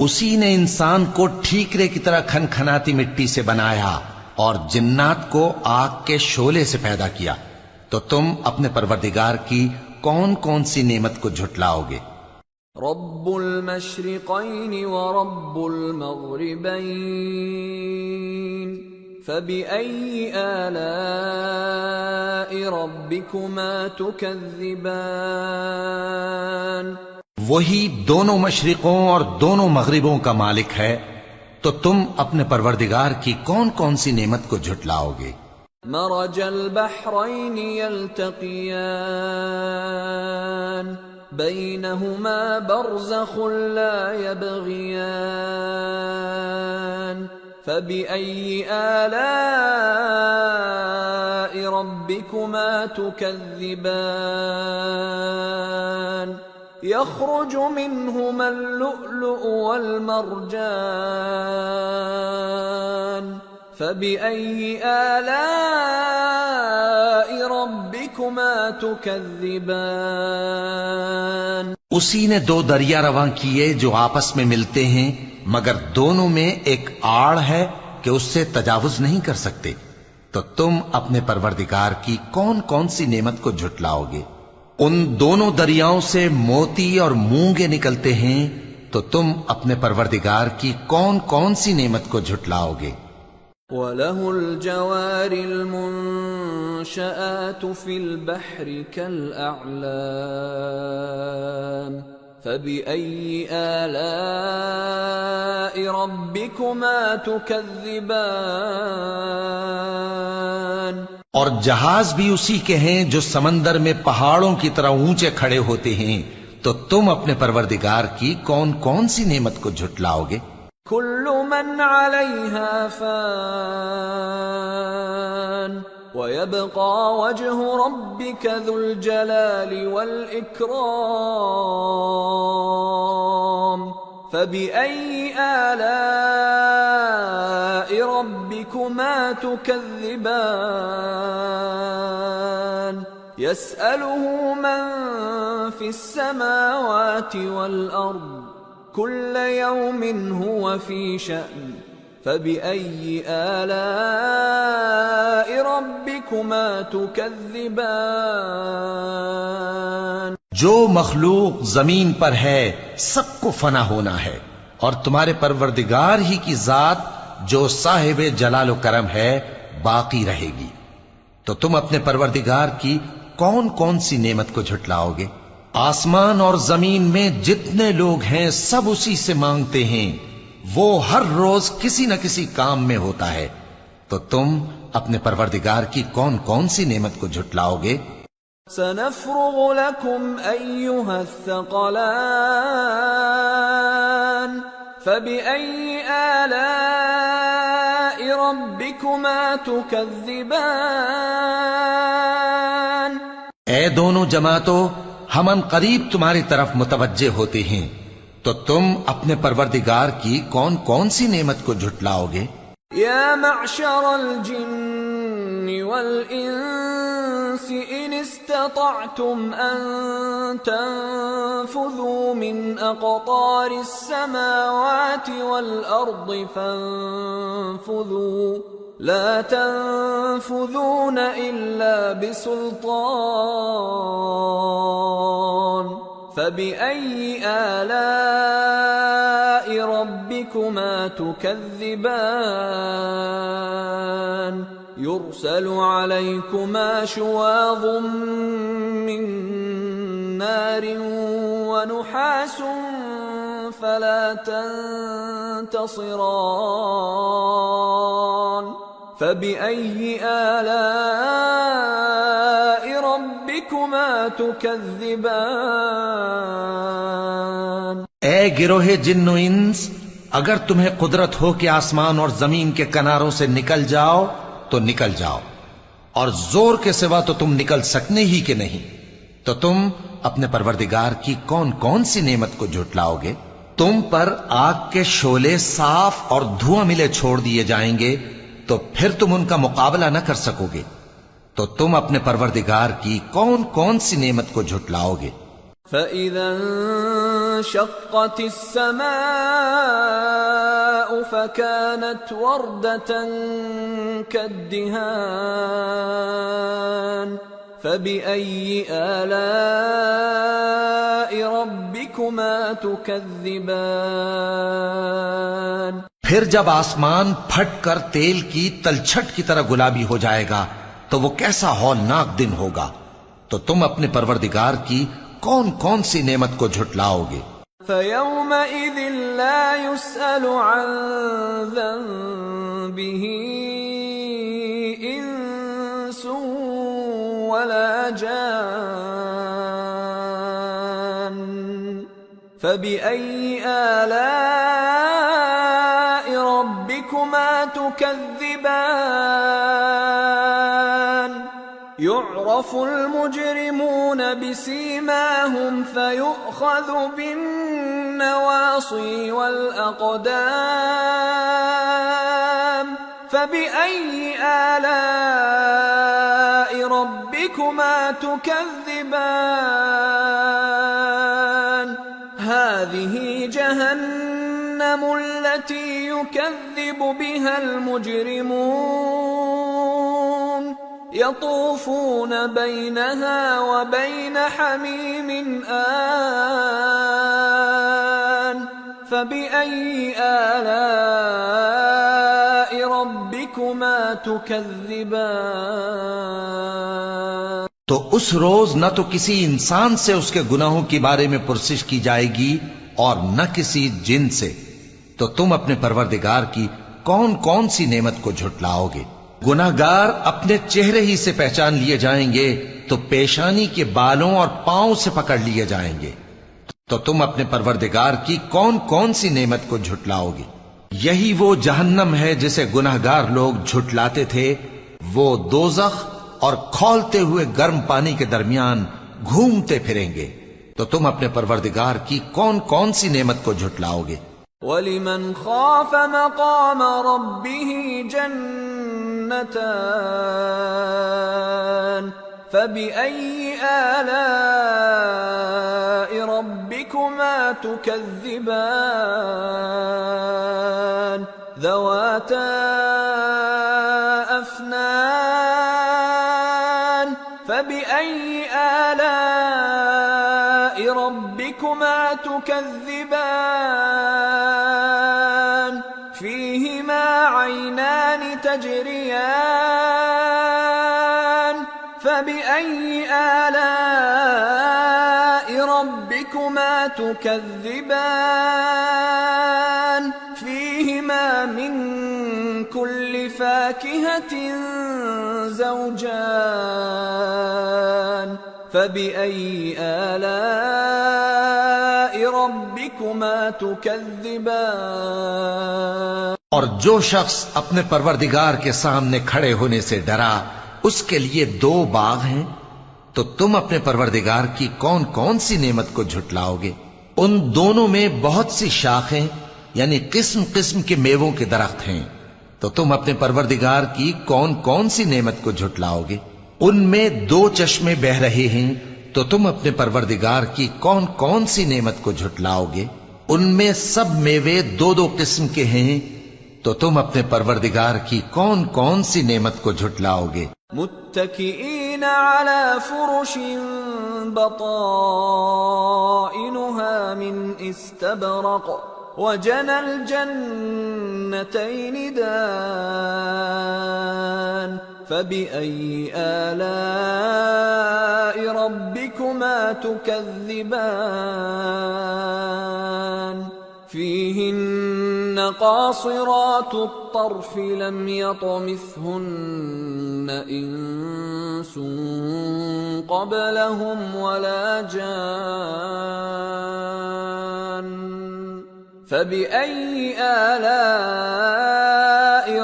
اسی نے انسان کو ٹھیکرے کی طرح کھنکھناتی مٹی سے بنایا اور جنات کو آگ کے شعلے سے پیدا کیا. تو تم اپنے پروردگار کی کون کون سی نعمت کو جھٹلاؤ گے؟ رب المشرقین ورب المغربین فبأي آلاء ربكما تكذبان وہی دونوں مشرقوں اور دونوں مغربوں کا مالک ہے، تو تم اپنے پروردگار کی کون کون سی نعمت کو جھٹلاؤ گے؟ مرج البحرين يلتقيان بينهما برزخ لا يبغيان فبأي آلاء ربكما تكذبان يخرج منهما اللؤلؤ والمرجان فبأي آلاء ربكما تكذبان اسی نے دو دریا رواں کیے جو آپس میں ملتے ہیں، مگر دونوں میں ایک آڑ ہے کہ اس سے تجاوز نہیں کر سکتے، تو تم اپنے پروردگار کی کون کون سی نعمت کو جھٹلاؤ گے؟ ان دونوں دریاؤں سے موتی اور مونگے نکلتے ہیں، تو تم اپنے پروردگار کی کون کون سی نعمت کو جھٹلاؤ گے؟ وَلَهُ الْجَوَارِ الْمُنشَآتُ فِي الْبَحْرِ كَالْأَعْلَامِ فَبِأَيِّ آلَاءِ رَبِّكُمَا تُكَذِّبَانِ اور جہاز بھی اسی کے ہیں جو سمندر میں پہاڑوں کی طرح اونچے کھڑے ہوتے ہیں، تو تم اپنے پروردگار کی کون کون سی نعمت کو جھٹلاؤ گے؟ كل من عليها فان ويبقى وجه ربك ذو الجلال والإكرام فبأي آلاء ربكما تكذبان يسأله من في السماوات والأرض كل يوم هو في شأن فبأي آلاء ربكما تكذبان جو مخلوق زمین پر ہے سب کو فنا ہونا ہے، اور تمہارے پروردگار ہی کی ذات جو صاحب جلال و کرم ہے باقی رہے گی، تو تم اپنے پروردگار کی کون کون سی نعمت کو جھٹلاؤ گے؟ آسمان اور زمین میں جتنے لوگ ہیں سب اسی سے مانگتے ہیں، وہ ہر روز کسی نہ کسی کام میں ہوتا ہے، تو تم اپنے پروردگار کی کون کون سی نعمت کو جھٹلاؤ گے؟ سنفرغ لكم أيها الثقلان فبأي آلاء ربكما تكذبان اے دونوں جماعتوں، ہم ان قریب تمہاری طرف متوجہ ہوتے ہیں، تو تم اپنے پروردگار کی کون کون سی نعمت کو جھٹلاؤ گے؟ یا معشر الجن والانس ان استطعتم ان تنفذوا من اقطار السماوات والارض فانفذوا لا تنفذون الا بسلطان فبأي آلاء ربكما تكذبان يرسل عليكما شواظ من نار ونحاس فلا تنتصران فبأي آلاء ربكما تكذبان اے گروہ جن و انس، اگر تمہیں قدرت ہو کہ آسمان اور زمین کے کناروں سے نکل جاؤ تو نکل جاؤ، اور زور کے سوا تو تم نکل سکنے ہی کہ نہیں، تو تم اپنے پروردگار کی کون کون سی نعمت کو جھٹلاؤ گے؟ تم پر آگ کے شعلے صاف اور دھواں ملے چھوڑ دیے جائیں گے، تو پھر تم ان کا مقابلہ نہ کر سکو گے، تو تم اپنے پروردگار کی کون کون سی نعمت کو جھٹلاؤ گے؟ فَإِذَا انشَقَّتِ السَّمَاءُ فَكَانَتْ وَرْدَةً كَالدِّهَانِ فَبِأَيِّ آلَاءِ رَبِّكُمَا تُكَذِّبَانِ پھر جب آسمان پھٹ کر تیل کی تلچھٹ کی طرح گلابی ہو جائے گا تو وہ کیسا ہولناک دن ہوگا. تو تم اپنے پروردگار کی کون کون سی نعمت کو جھٹلاؤ گے؟ فَيَوْمَئِذٍ لَا يُسْأَلُ عَنْ ذَنبِهِ إِنسٌ وَلَا جَانٌ فَبِأَيِّ آلَاءِ رَبِّكُمَا تُكَذِّبَانِ يُعْرَفُ الْمُجْرِمُونَ بِسِيمَاهُمْ فَيُؤْخَذُ بِالنَّوَاصِي وَالْأَقْدَامِ فَبِأَيِّ آلَاءِ رَبِّكُمَا تُكَذِّبَانِ هَذِهِ جَهَنَّمُ الَّتِي يُكَذِّبُ بِهَا الْمُجْرِمُونَ يطوفون بينها وبين حميم آن فبأي آلاء ربكما تكذبان. تو اس روز نہ تو کسی انسان سے اس کے گناہوں کے بارے میں پرسش کی جائے گی اور نہ کسی جن سے. تو تم اپنے پروردگار کی کون کون سی نعمت کو جھٹلاؤ گے؟ گناہگار اپنے چہرے ہی سے پہچان لیے جائیں گے تو پیشانی کے بالوں اور پاؤں سے پکڑ لیے جائیں گے. تو تم اپنے پروردگار کی کون کون سی نعمت کو جھٹلاؤ گے؟ یہی وہ جہنم ہے جسے گناہگار لوگ جھٹلاتے تھے. وہ دوزخ اور کھولتے ہوئے گرم پانی کے درمیان گھومتے پھریں گے. تو تم اپنے پروردگار کی کون کون سی نعمت کو جھٹلاؤ گے؟ وَلِمَنْ خَافَ مَقَامَ رَبِّهِ جَنَّتَانِ فَبِأَيِّ آلَاءِ رَبِّكُمَا تُكَذِّبَانِ ذَوَاتَا أَفْنَانٍ فَبِأَيِّ آلَاءِ رَبِّكُمَا تُكَذِّبَانِ فِيهِمَا عَيْنَانِ تَجْرِيَانِ فَبِأَيِّ آلَاءِ رَبِّكُمَا تُكَذِّبَانِ فِيهِمَا مِن كُلِّ فَاكِهَةٍ زَوْجَانِ فَبِأَيِّ آلَاءِ رَبِّكُمَا تُكَذِّبَانِ. اور جو شخص اپنے پروردگار کے سامنے کھڑے ہونے سے ڈرا اس کے لیے 2 باغ ہیں. تو تم اپنے پروردگار کی کون کون سی نعمت کو جھٹلاؤ گے؟ ان دونوں میں بہت سی شاخیں یعنی قسم قسم کے میووں کے درخت ہیں. تو تم اپنے پروردگار کی کون کون سی نعمت کو جھٹلاؤ گے؟ ان میں 2 چشمے بہ رہے ہیں. تو تم اپنے پروردگار کی کون کون سی نعمت کو جھٹلاؤ گے؟ ان میں سب میوے 2 قسم کے ہیں. تو تم اپنے پروردگار کی کون کون سی نعمت کو جھٹلاؤ گے؟ متكئين على فرش بطائنها من استبرق وجنى الجنتين دان فبأي آلاء ربكما تكذبان فيهن قاصرات الطرف لم يطمثهن إنس قبلهم ولا جان فبأي آلاء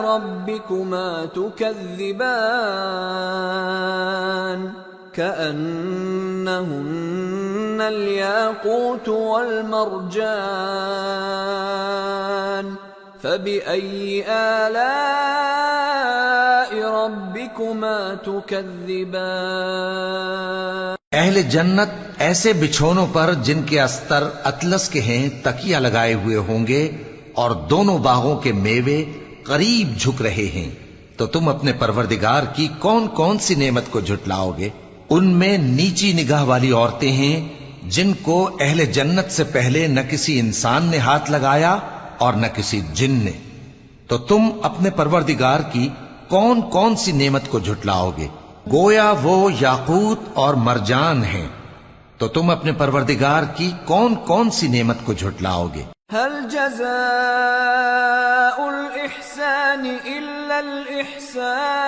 ربكما تكذبان كأنهن الياقوت والمرجان فبأي آلاء ربكما تكذبان. اہل جنت ایسے بچھونوں پر جن کے استر اطلس کے ہیں تکیہ لگائے ہوئے ہوں گے اور دونوں باغوں کے میوے قریب جھک رہے ہیں. تو تم اپنے پروردگار کی کون کون سی نعمت کو جھٹلاؤ گے؟ ان میں نیچی نگاہ والی عورتیں ہیں جن کو اہل جنت سے پہلے نہ کسی انسان نے ہاتھ لگایا اور نہ کسی جن نے. تو تم اپنے پروردگار کی کون کون سی نعمت کو جھٹلاؤ گے؟ گویا وہ یاقوت اور مرجان ہیں، تو تم اپنے پروردگار کی کون کون سی نعمت کو جھٹلاؤ گے؟ هل جزاء الإحسان إلا الإحسان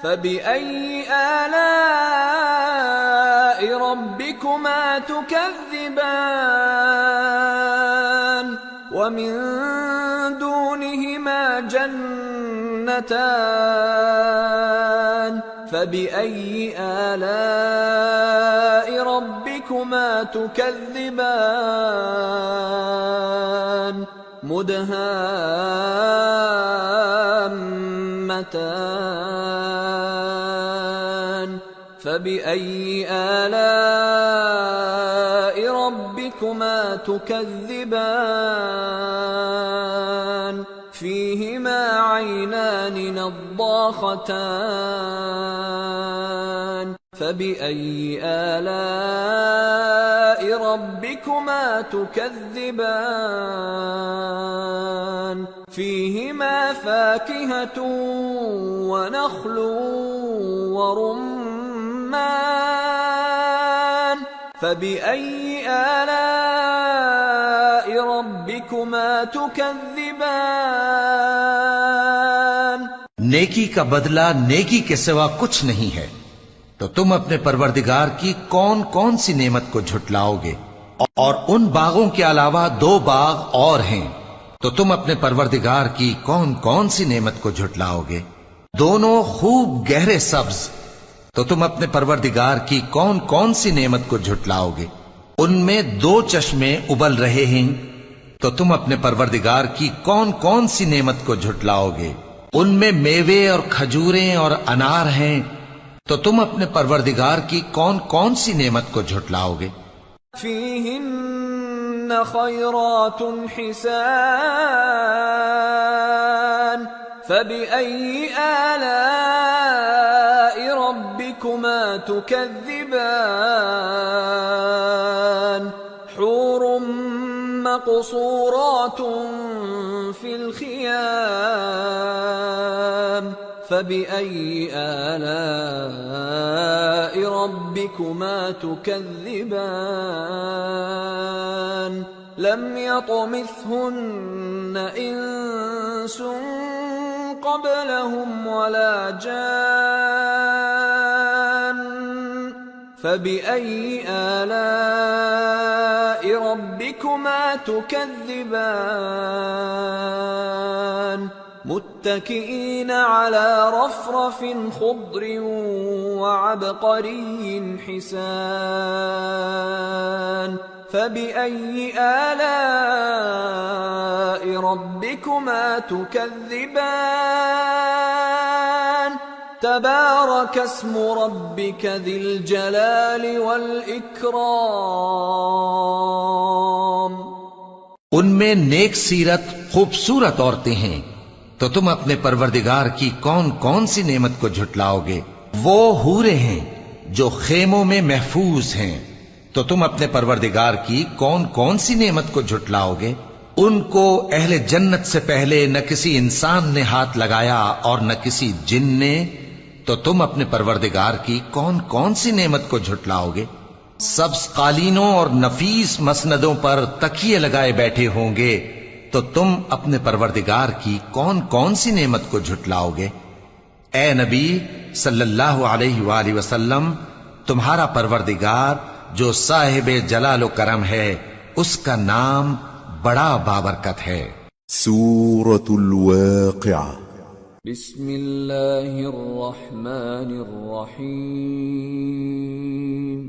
فبأي آلاء ربكما تكذبان ومن دونهما جنتان فبأي آلاء ربكما تكذبان مدهامتان فبأي آلاء ربكما تكذبان فيهما عينان نضاختان فبأي آلاء ربكما تكذبان فيهما فاكهة ونخل ورمان فبأي آلاء ربكما تكذبان نیکی کا بدلہ نیکی کے سوا کچھ نہیں ہے، تو تم اپنے پروردگار کی کون کون سی نعمت کو جھٹلاؤ گے؟ اور ان باغوں کے علاوہ 2 باغ اور ہیں، تو تم اپنے پروردگار کی کون کون سی نعمت کو جھٹلاؤ گے؟ دونوں خوب گہرے سبز، تو تم اپنے پروردگار کی کون کون سی نعمت کو جھٹلاؤ گے؟ ان میں 2 چشمے ابل رہے ہیں، تو تم اپنے پروردگار کی کون کون سی نعمت کو جھٹلاؤ گے؟ ان میں میوے اور کھجوریں اور انار ہیں، تو تم اپنے پروردگار کی کون کون سی نعمت کو جھٹلاؤ گے؟ فیہن خیرات حسان فبأي آلاء ربكما تكذبان حور مقصورات في الخيام فبأي آلاء ربكما تكذبان لم يطمثهن إنس قبلهم ولا جان فبأي آلاء ربكما تكذبان متكئين على رفرف خضر وعبقري حسان فبأي آلاء ربكما تكذبان تبارك اسم ربك ذي الجلال والإكرام ان میں نیک سیرت خوبصورت عورتیں ہیں، تو تم اپنے پروردگار کی کون کون سی نعمت کو جھٹلاؤ گے؟ وہ حوریں ہیں جو خیموں میں محفوظ ہیں، تو تم اپنے پروردگار کی کون کون سی نعمت کو جھٹلاؤ گے؟ ان کو اہل جنت سے پہلے نہ کسی انسان نے ہاتھ لگایا اور نہ کسی جن نے، تو تم اپنے پروردگار کی کون کون سی نعمت کو جھٹلاؤ گے؟ سبز قالینوں اور نفیس مسندوں پر تکیے لگائے بیٹھے ہوں گے، تو تم اپنے پروردگار کی کون کون سی نعمت کو جھٹلاؤ گے؟ اے نبی صلی اللہ علیہ وآلہ وسلم، تمہارا پروردگار جو صاحب جلال و کرم ہے، اس کا نام بڑا بابرکت ہے۔ سورة الواقعة بسم اللہ الرحمن الرحیم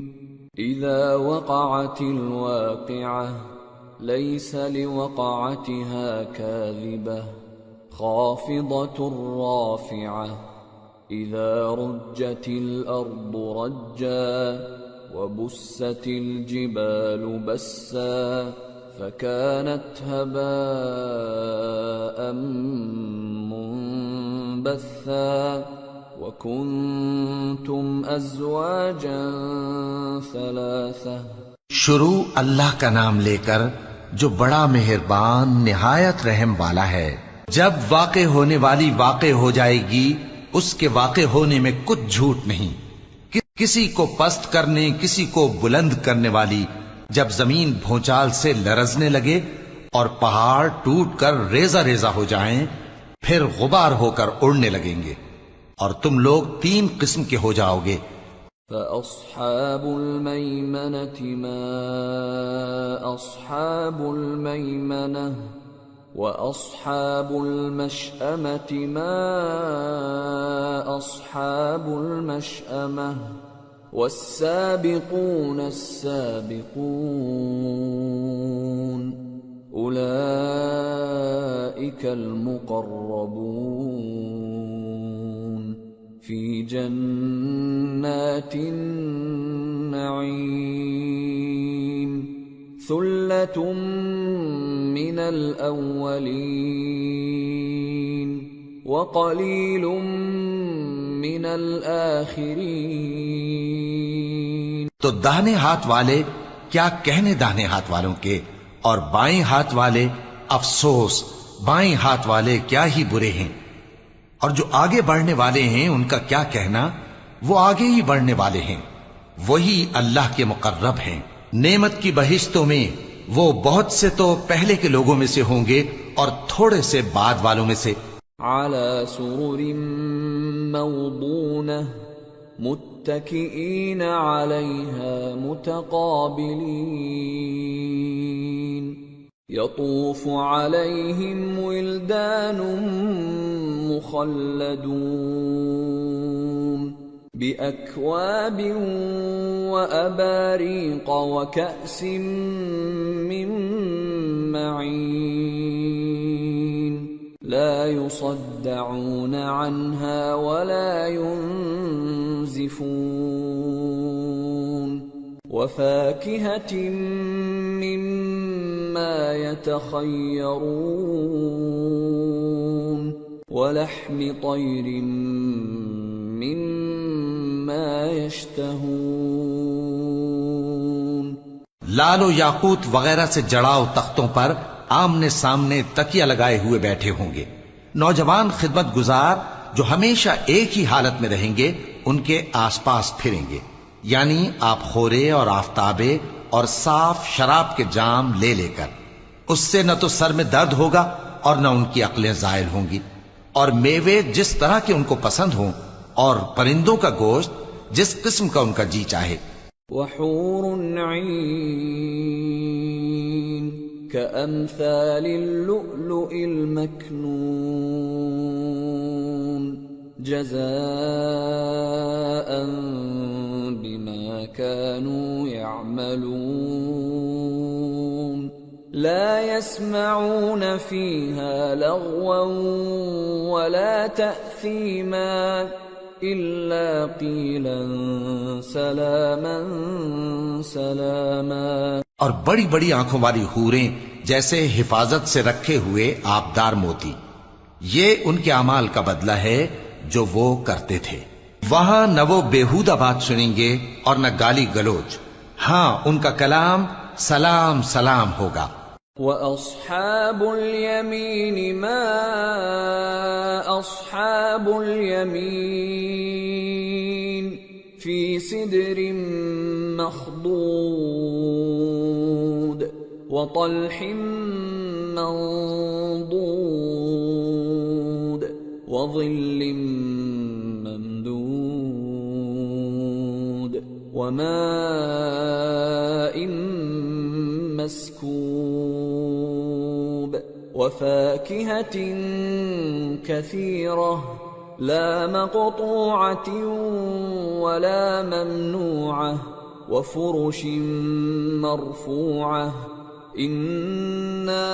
اذا وقعت الواقعة ليس لوقعتها كاذبة خافضة رافعة إذا رجت الأرض رجا وبست الجبال بسا فكانت هباء منبثا وكنتم أزواجا ثلاثة۔ شروع اللہ کا نام لے کر جو بڑا مہربان نہایت رحم والا ہے۔ جب واقع ہونے والی واقع ہو جائے گی، اس کے واقع ہونے میں کچھ جھوٹ نہیں۔ کسی کو پست کرنے کسی کو بلند کرنے والی جب زمین بھونچال سے لرزنے لگے اور پہاڑ ٹوٹ کر ریزہ ریزہ ہو جائیں، پھر غبار ہو کر اڑنے لگیں گے، اور تم لوگ 3 قسم کے ہو جاؤ گے۔ فأصحاب الميمنة ما أصحاب الميمنة وأصحاب المشأمة ما أصحاب المشأمة والسابقون السابقون أولئك المقربون في جنات النعيم ثلة من الأولين وقليل من الآخرين۔ تو داہنے ہاتھ والے کیا کہنے داہنے ہاتھ والوں کے، اور بائیں ہاتھ والے افسوس بائیں ہاتھ والے کیا ہی برے ہیں، اور جو آگے بڑھنے والے ہیں ان کا کیا کہنا، وہ آگے ہی بڑھنے والے ہیں، وہی اللہ کے مقرب ہیں۔ نعمت کی بہشتوں میں وہ بہت سے تو پہلے کے لوگوں میں سے ہوں گے اور تھوڑے سے بعد والوں میں سے۔ على سرر موضونة متكئين عليها متقابلين يطوف عليهم ولدان مخلدون بأكواب وأباريق وكأس من معين لا يصدعون عنها ولا ينزفون وفاكهة مما يتخيرون ولحم طير مما يشتهون۔ لال و یاقوت وغیرہ سے جڑاؤ تختوں پر آمنے سامنے تکیہ لگائے ہوئے بیٹھے ہوں گے۔ نوجوان خدمت گزار جو ہمیشہ ایک ہی حالت میں رہیں گے ان کے آس پاس پھریں گے، یعنی آپ خورے اور آفتابے اور صاف شراب کے جام لے لے کر۔ اس سے نہ تو سر میں درد ہوگا اور نہ ان کی عقلیں زائل ہوں گی، اور میوے جس طرح کے ان کو پسند ہوں، اور پرندوں کا گوشت جس قسم کا ان کا جی چاہے۔ وحور عین كأمثال اللؤلؤ المكنون جزاء بما كانوا يعملون لا يسمعون فيها لغوا ولا تأثيما إلا قيلا سلاما سلاما۔ اور بڑی بڑی آنکھوں والی حوریں جیسے حفاظت سے رکھے ہوئے آبدار موتی، یہ ان کے اعمال کا بدلہ ہے جو وہ کرتے تھے۔ وہاں نہ وہ بیہودہ بات سنیں گے اور نہ گالی گلوچ، ہاں ان کا کلام سلام سلام ہوگا۔ وَأَصْحَابُ الْيَمِينِ مَا أَصْحَابُ الْيَمِينِ فِي سِدْرٍ مَّخْضُودٍ وَطَلْحٍ مَّنضُودٍ وَظِلٍّ مَّمْدُودٍ وَمَاءٍ مسكوب وفاكهة كثيرة لا مقطوعة ولا ممنوعة وفرش مرفوعة إنا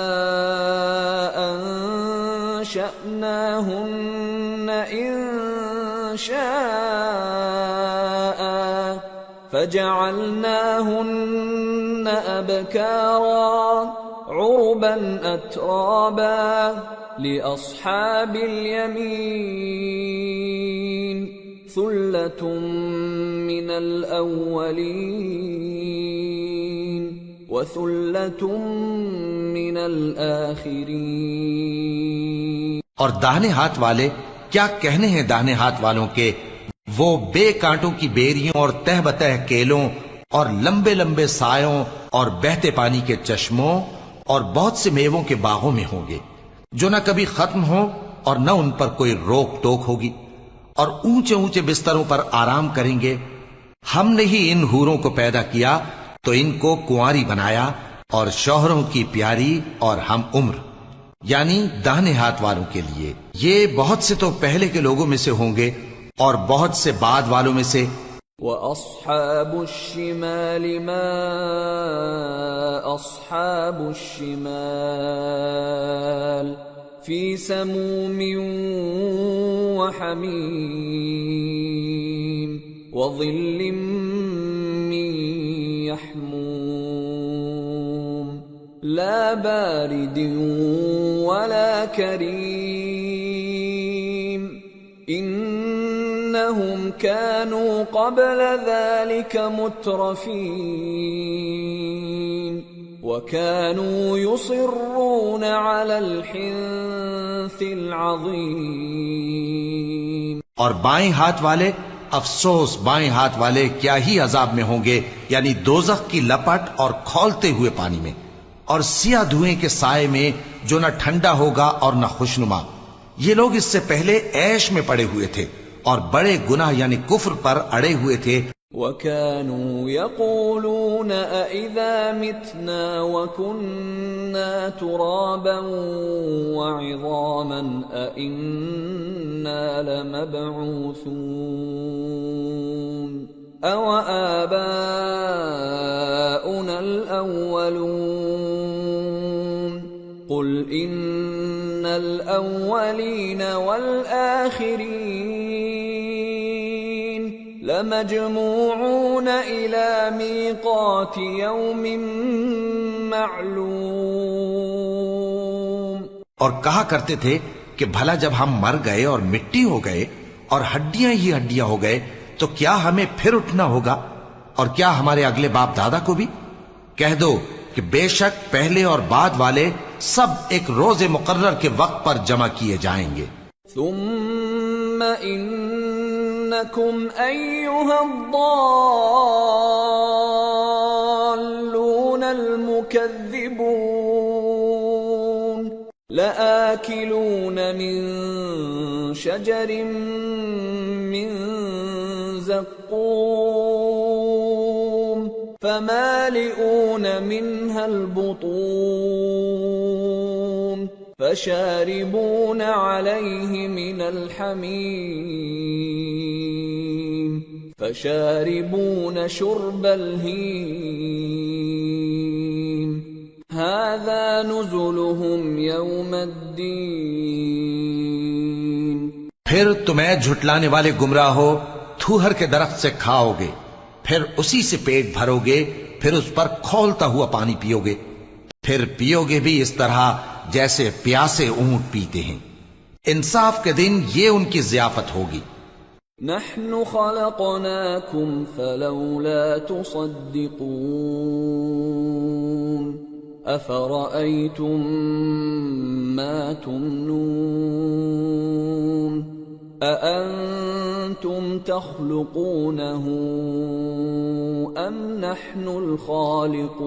أنشأناهن إنشاء فجعلناهن أبكارا عربا أترابا لأصحاب اليمين ثلة من الأولين وثلة من الآخرين. اور داہنے ہاتھ والے کیا کہنے ہیں داہنے ہاتھ والوں کے، وہ بے کانٹوں کی بیریوں اور تہ بتہ کیلوں اور لمبے لمبے سایوں اور بہتے پانی کے چشموں اور بہت سے میووں کے باغوں میں ہوں گے، جو نہ کبھی ختم ہو اور نہ ان پر کوئی روک ٹوک ہوگی، اور اونچے اونچے بستروں پر آرام کریں گے. ہم نے ہی ان حوروں کو پیدا کیا تو ان کو کنواری بنایا، اور شوہروں کی پیاری اور ہم عمر، یعنی داہنے ہاتھ والوں کے لیے. یہ بہت سے تو پہلے کے لوگوں میں سے ہوں گے اور بہت سے بعد والوں میں سے. وَأَصْحَابُ الشِّمَالِ مَا أَصْحَابُ الشِّمَالِ فِي سَمُومٍ وَحَمِيمٍ وَظِلٍّ مِّن يَحْمُومٍ لَا بَارِدٍ وَلَا كَرِيمٍ إِنَّهُمْ كَانُوا قَبْلَ ذَلِكَ مُتْرَفِينَ وَكَانُوا يُصِرُّونَ عَلَى الْحِنثِ الْعَظِيمِ. اور بائیں ہاتھ والے، افسوس بائیں ہاتھ والے کیا ہی عذاب میں ہوں گے، یعنی دوزخ کی لپٹ اور کھولتے ہوئے پانی میں، اور سیاہ دھوئیں کے سائے میں جو نہ ٹھنڈا ہوگا اور نہ خوشنما. یہ لوگ اس سے پہلے عیش میں پڑے ہوئے تھے اور بڑے گناہ یعنی کفر پر اڑے ہوئے تھے. وَكَانُوا يَقُولُونَ أَإِذَا مِتْنَا وَكُنَّا تُرَابًا وَعِظَامًا أَإِنَّا لَمَبْعُوثُونَ أَوَآبَاؤُنَا الْأَوَّلُونَ قُلْ إِنَّ الْأَوَّلِينَ وَالْآخِرِينَ لَمَجْمُوعُونَ إِلَى مِيقَاتِ يَوْمٍ مَّعْلُومٍ. اور کہا کرتے تھے کہ بھلا جب ہم مر گئے اور مٹی ہو گئے اور ہڈیاں ہی ہڈیاں ہو گئے تو کیا ہمیں پھر اٹھنا ہوگا، اور کیا ہمارے اگلے باپ دادا کو بھی؟ کہہ دو کہ بے شک پہلے اور بعد والے سب ایک روز مقرر کے وقت پر جمع کیے جائیں گے. ثم انکم ایھا الضالون المکذبون لآکلون من شجر من زقوم فمالئون منها البطون فشاربون عليه من الحميم فشاربون شرب الهيم هذا نزلهم يوم الدين. پھر تمہیں جھٹلانے والے گمراہ ہو تھوہر کے درخت سے کھاؤ گے، پھر اسی سے پیٹ بھرو گے، پھر اس پر کھولتا ہوا پانی پیو گے، پھر پیو گے بھی اس طرح جیسے پیاسے اونٹ پیتے ہیں. انصاف کے دن یہ ان کی ضیافت ہوگی. نحن خلقناكم فلولا تصدقون أفرأيتم ما تمنون أأنتم تخلقونه أم نحن الخالقون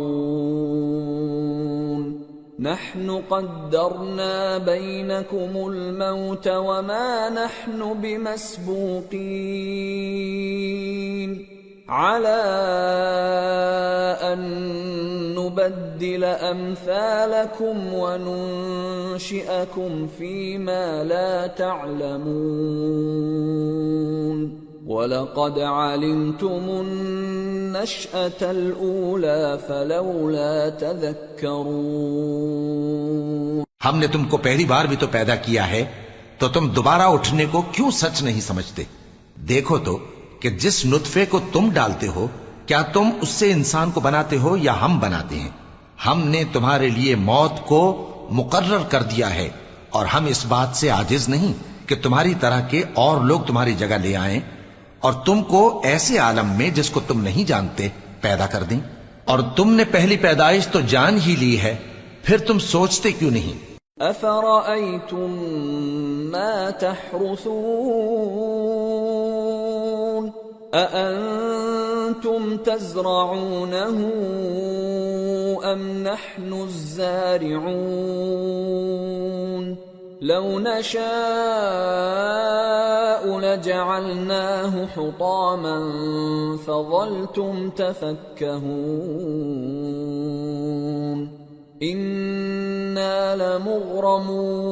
نحن قدرنا بينكم الموت وما نحن بمسبوقين على أن نبدل أمثالكم وننشئكم فيما لا تعلمون وَلَقَدْ عَلِمْتُمُ النَّشْأَةَ الْأُولَى فَلَوْلَا تَذَكَّرُونَ. ہم نے تم کو پہلی بار بھی تو پیدا کیا ہے، تو تم دوبارہ اٹھنے کو کیوں سچ نہیں سمجھتے؟ دیکھو تو کہ جس نطفے کو تم ڈالتے ہو کیا تم اس سے انسان کو بناتے ہو یا ہم بناتے ہیں؟ ہم نے تمہارے لیے موت کو مقرر کر دیا ہے، اور ہم اس بات سے عاجز نہیں کہ تمہاری طرح کے اور لوگ تمہاری جگہ لے آئیں اور تم کو ایسے عالم میں جس کو تم نہیں جانتے پیدا کر دیں. اور تم نے پہلی پیدائش تو جان ہی لی ہے، پھر تم سوچتے کیوں نہیں؟ أفرأيتم ما تحرثون أأنتم تزرعونه أم نحن الزارعون لو نشاء لجعلناه حطاما فظلتم تفكهون إنا لمغرمون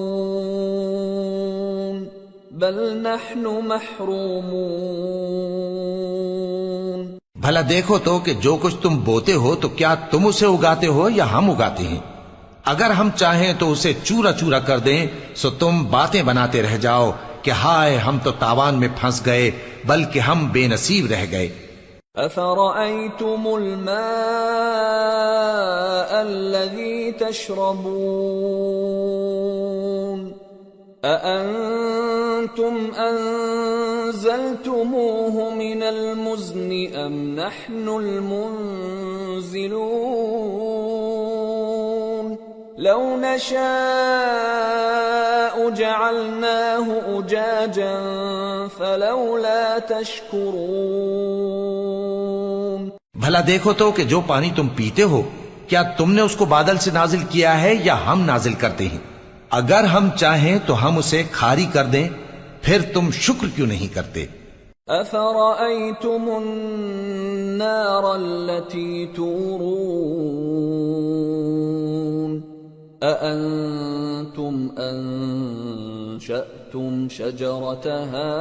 بل نحن محرومون بھلا دیکھو تو کہ جو کچھ تم بوتے ہو تو کیا تم اسے اگاتے ہو یا ہم اگاتے ہیں؟ اگر ہم چاہیں تو اسے چورا چورا کر دیں سو تم باتیں بناتے رہ جاؤ کہ ہائے ہم تو تاوان میں پھنس گئے، بلکہ ہم بے نصیب رہ گئے۔ أفرأيتم الماء الذي تشربون أأنتم أنزلتموه من المزن أم نحن المنزلون لو نشاء جعلناه أجاجا فلولا تشكرون بھلا دیکھو تو کہ جو پانی تم پیتے ہو کیا تم نے اس کو بادل سے نازل کیا ہے یا ہم نازل کرتے ہیں؟ اگر ہم چاہیں تو ہم اسے کھاری کر دیں، پھر تم شکر کیوں نہیں کرتے؟ أفرأيتم النار التي تورون أأنتم أنشأتم شجرتها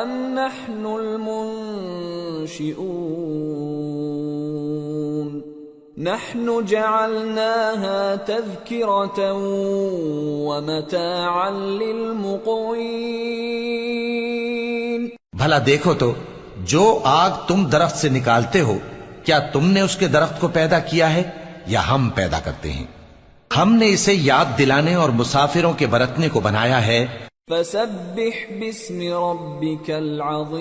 أم نحن المنشئون نحن جعلناها تذكرة ومتاعا للمقوين بھلا دیکھو تو جو آگ تم درخت سے نکالتے ہو کیا تم نے اس کے درخت کو پیدا کیا ہے یا ہم پیدا کرتے ہیں؟ ہم نے اسے یاد دلانے اور مسافروں کے برتنے کو بنایا ہے۔ فسبح باسم ربك العظیم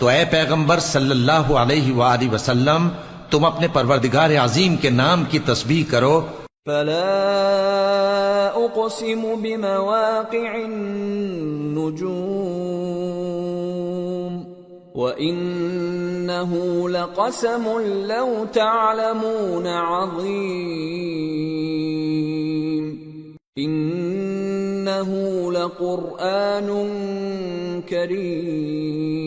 تو اے پیغمبر صلی اللہ علیہ وآلہ وسلم تم اپنے پروردگار عظیم کے نام کی تسبیح کرو۔ فلا اقسم بمواقع النجوم وإنه لقسم لو تعلمون عظيم إنه لقرآن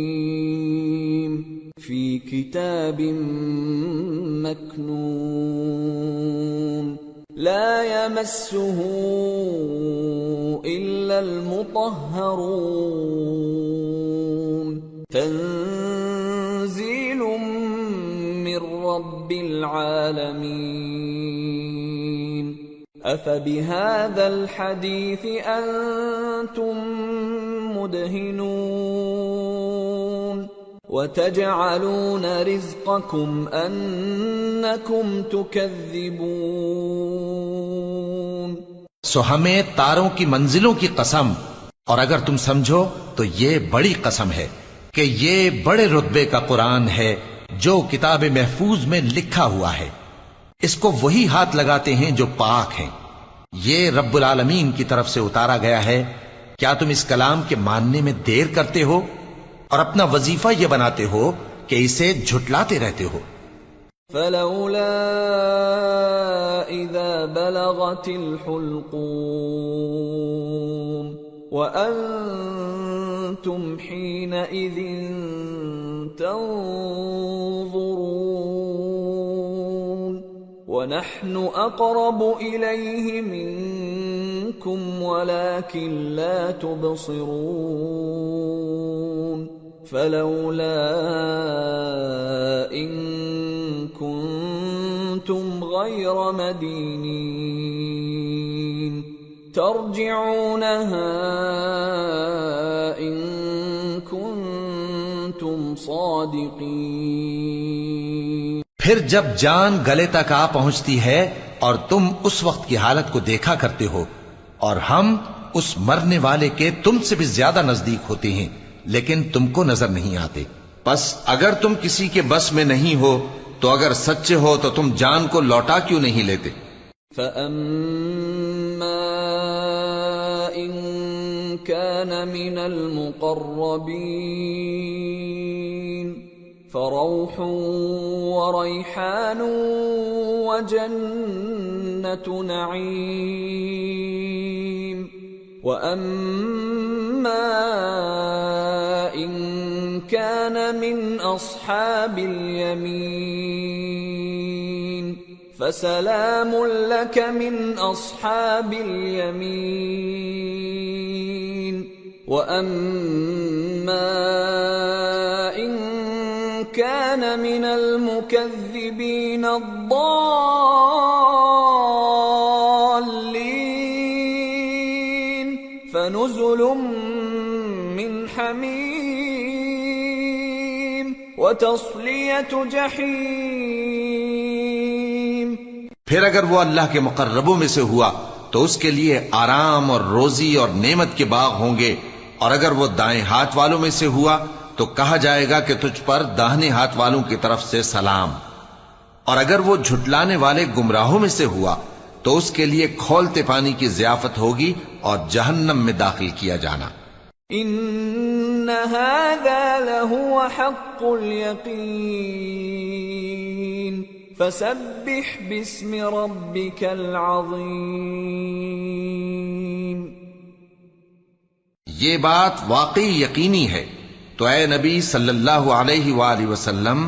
كريم في كتاب مكنون لا يمسه إلا المطهرون تنزيل من رب العالمين أفبهذا الحديث أنتم مدهنون وتجعلون رزقكم أنكم تكذبون سو ہمیں تاروں کی منزلوں کی قسم، اور اگر تم سمجھو تو یہ بڑی قسم ہے کہ یہ بڑے رتبے کا قرآن ہے جو کتاب محفوظ میں لکھا ہوا ہے، اس کو وہی ہاتھ لگاتے ہیں جو پاک ہیں، یہ رب العالمین کی طرف سے اتارا گیا ہے۔ کیا تم اس کلام کے ماننے میں دیر کرتے ہو اور اپنا وظیفہ یہ بناتے ہو کہ اسے جھٹلاتے رہتے ہو؟ فلولا اذا بلغت الحلقوم وأنتم حينئذ تنظرون ونحن أقرب إليه منكم ولكن لا تبصرون فلولا إن كنتم غير مدينين ترجعونها إن كنتم صادقين۔ پھر جب جان گلے تک آ پہنچتی ہے اور تم اس وقت کی حالت کو دیکھا کرتے ہو اور ہم اس مرنے والے کے تم سے بھی زیادہ نزدیک ہوتے ہیں لیکن تم کو نظر نہیں آتے، پس اگر تم کسی کے بس میں نہیں ہو تو اگر سچے ہو تو تم جان کو لوٹا کیوں نہیں لیتے؟ فَأَمَّا إِن كَانَ مِنَ الْمُقَرَّبِينَ فَرَوْحٌ وَرَيْحَانٌ وَجَنَّةُ نَعِيمٍ وَأَمَّا إِن كَانَ مِنْ أَصْحَابِ الْيَمِينِ فَسَلَامٌ لَكَ مِنْ أَصْحَابِ الْيَمِينِ وَأَمَّا إِن كَانَ مِنَ الْمُكَذِّبِينَ الضَّالِّينَ فَنُزُلٌ مِّنْ حَمِيمٍ وَتَصْلِيَةُ جَحِيمٍ۔ پھر اگر وہ اللہ کے مقربوں میں سے ہوا تو اس کے لیے آرام اور روزی اور نعمت کے باغ ہوں گے، اور اگر وہ دائیں ہاتھ والوں میں سے ہوا تو کہا جائے گا کہ تجھ پر داہنے ہاتھ والوں کی طرف سے سلام، اور اگر وہ جھٹلانے والے گمراہوں میں سے ہوا تو اس کے لیے کھولتے پانی کی ضیافت ہوگی اور جہنم میں داخل کیا جانا۔ ان هذا لهو حق اليقین فسبح باسم ربك العظیم۔ یہ بات واقعی یقینی ہے، تو اے نبی صلی اللہ علیہ وآلہ وسلم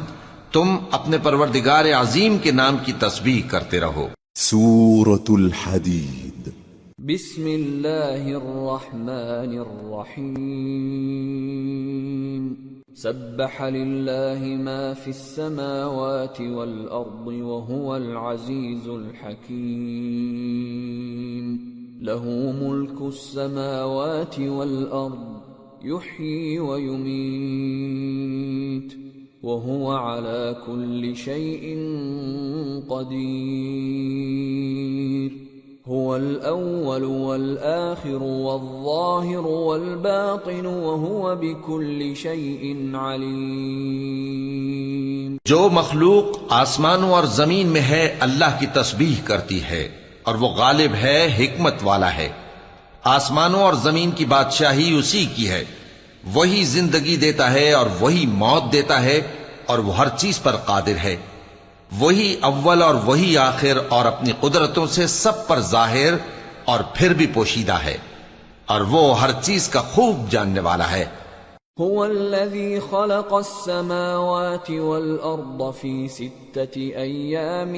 تم اپنے پروردگار عظیم کے نام کی تسبیح کرتے رہو۔ سورة الحديد بسم اللہ الرحمن الرحیم۔ سبح للہ ما فی السماوات والارض وهو العزیز الحکیم۔ له ملک السماوات والارض يحيي ويميت وهو على كل شيء قدير۔ هو الأول والآخر والظاهر والباطن وهو بكل شيء عليم۔ جو مخلوق آسمانوں اور زمین میں ہے اللہ کی تسبیح کرتی ہے، اور وہ غالب ہے، حکمت والا ہے۔ آسمانوں اور زمین کی بادشاہی اسی کی ہے، وہی زندگی دیتا ہے اور وہی موت دیتا ہے، اور وہ ہر چیز پر قادر ہے۔ وہی اول اور وہی آخر، اور اپنی قدرتوں سے سب پر ظاہر اور پھر بھی پوشیدہ ہے، اور وہ ہر چیز کا خوب جاننے والا ہے۔ هو الذي خلق السماوات والأرض في 6 أيام